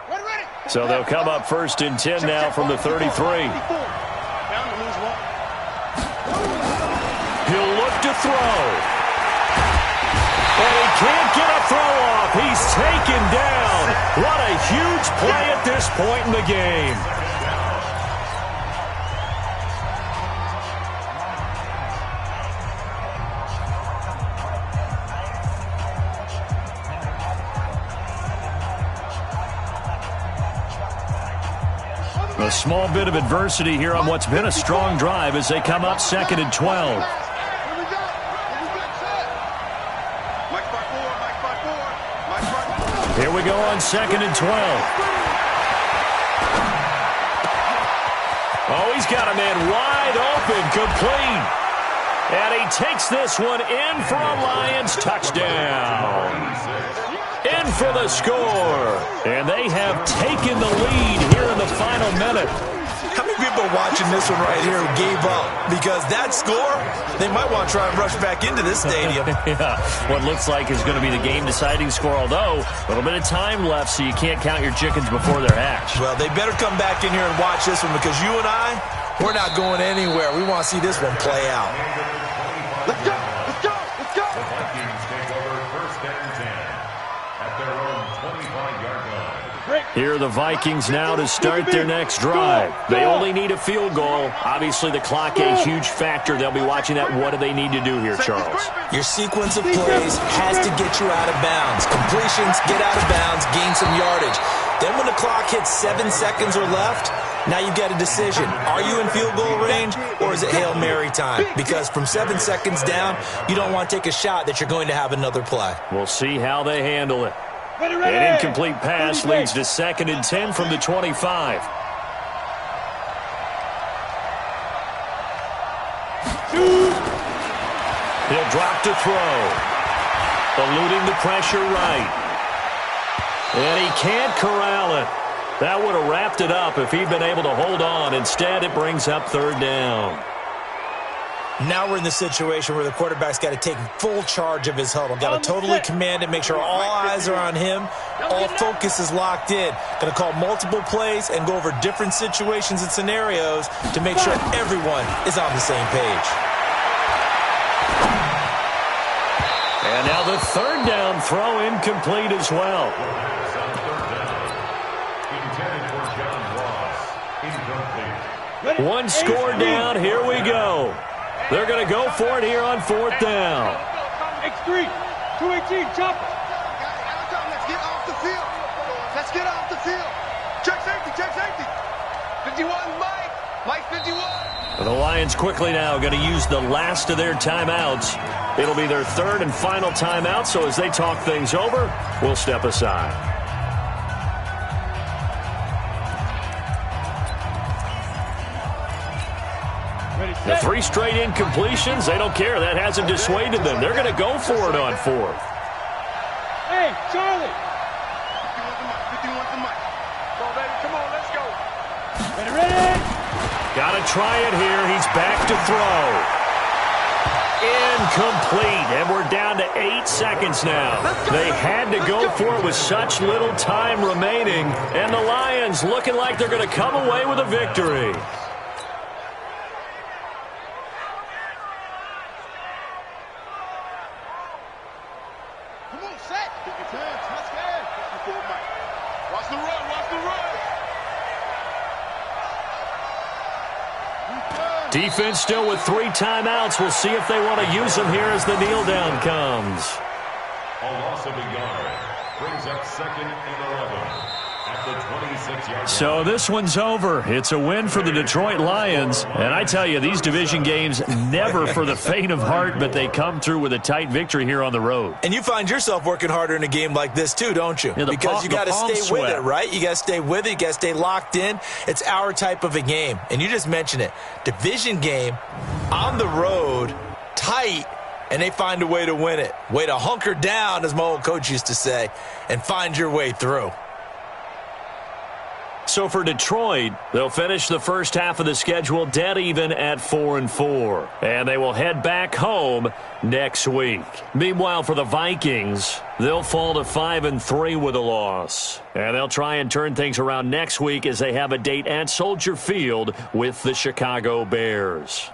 So they'll come up 1st and 10 now from the 33. He'll look to throw. And he can't get a throw off. He's taken down. What a huge play at this point in the game. A small bit of adversity here on what's been a strong drive as they come up 2nd and 12. Here we go on 2nd and 12. Oh, he's got a man wide open, complete. And he takes this one in for a Lions touchdown. In for the score. And they have taken the lead here in the final minute. How many people watching this one right here gave up? Because that score, they might want to try and rush back into this stadium. Yeah, what looks like is going to be the game-deciding score, although a little bit of time left, so you can't count your chickens before they're hatched. Well, they better come back in here and watch this one because you and I, we're not going anywhere. We want to see this one play out. Let's go! Let's go! Let's go! The Vikings take over 1st and 10 at their own 25-yard line. Here are the Vikings now to start their next drive. They only need a field goal. Obviously, the clock a huge factor. They'll be watching that. What do they need to do here, Charles? Your sequence of plays has to get you out of bounds. Completions, get out of bounds, gain some yardage. Then when the clock hits 7 seconds or left, now you've got a decision. Are you in field goal range or is it Hail Mary time? Because from 7 seconds down, you don't want to take a shot that you're going to have another play. We'll see how they handle it. An incomplete pass leads to 2nd and 10 from the 25. He'll drop to throw. Eluding the pressure right. And he can't corral it. That would have wrapped it up if he'd been able to hold on. Instead, it brings up 3rd down. Now we're in the situation where the quarterback's got to take full charge of his huddle. Got to totally command it, make sure all eyes are on him. All focus is locked in. Going to call multiple plays and go over different situations and scenarios to make sure everyone is on the same page. And now the 3rd down throw incomplete as well. One score down. Here we go. They're going to go for it here on 4th down. X3, 218, chop it. Let's get off the field. Let's get off the field. Check safety, check safety. 51, Mike 51. The Lions quickly now going to use the last of their timeouts. It'll be their 3rd and final timeout, so as they talk things over, we'll step aside. The 3 straight incompletions, they don't care. That hasn't dissuaded them. They're going to go for it on 4th. Hey, Charlie. 51 to Mike. Come on, baby. Come on, let's go. Ready. Got to try it here. He's back to throw. Incomplete. And we're down to 8 seconds now. They had to go for it with such little time remaining. And the Lions looking like they're going to come away with a victory. Defense still with 3 timeouts. We'll see if they want to use them here as the kneel down comes. A loss of a yard brings up 2nd and 11 at the 26-yard line. So this one's over. It's a win for the Detroit Lions. And I tell you, these division games never for the faint of heart, but they come through with a tight victory here on the road. And you find yourself working harder in a game like this too, don't you? Yeah, because you got to stay with it, right? You got to stay with it. You got to stay locked in. It's our type of a game. And you just mentioned it. Division game, on the road, tight, and they find a way to win it. Way to hunker down, as my old coach used to say, and find your way through. So for Detroit, they'll finish the first half of the schedule dead even at 4-4. And they will head back home next week. Meanwhile, for the Vikings, they'll fall to 5-3 with a loss. And they'll try and turn things around next week as they have a date at Soldier Field with the Chicago Bears.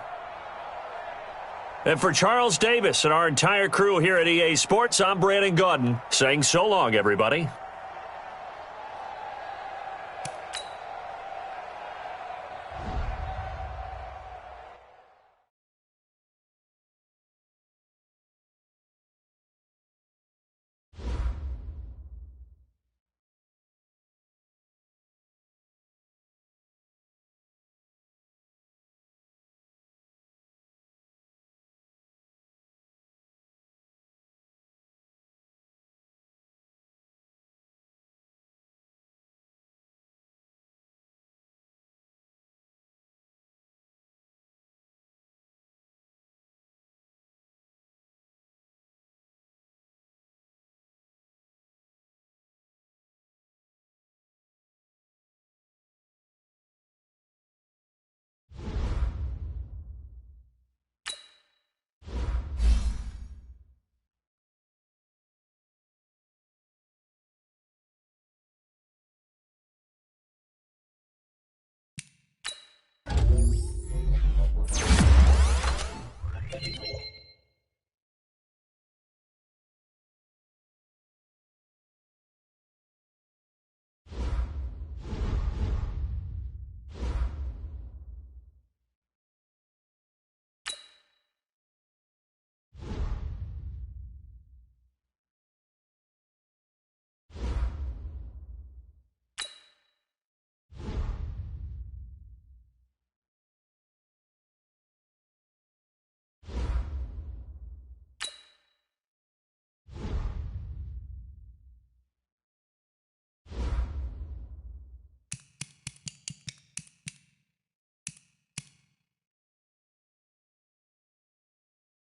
And for Charles Davis and our entire crew here at EA Sports, I'm Brandon Gaudin saying so long, everybody.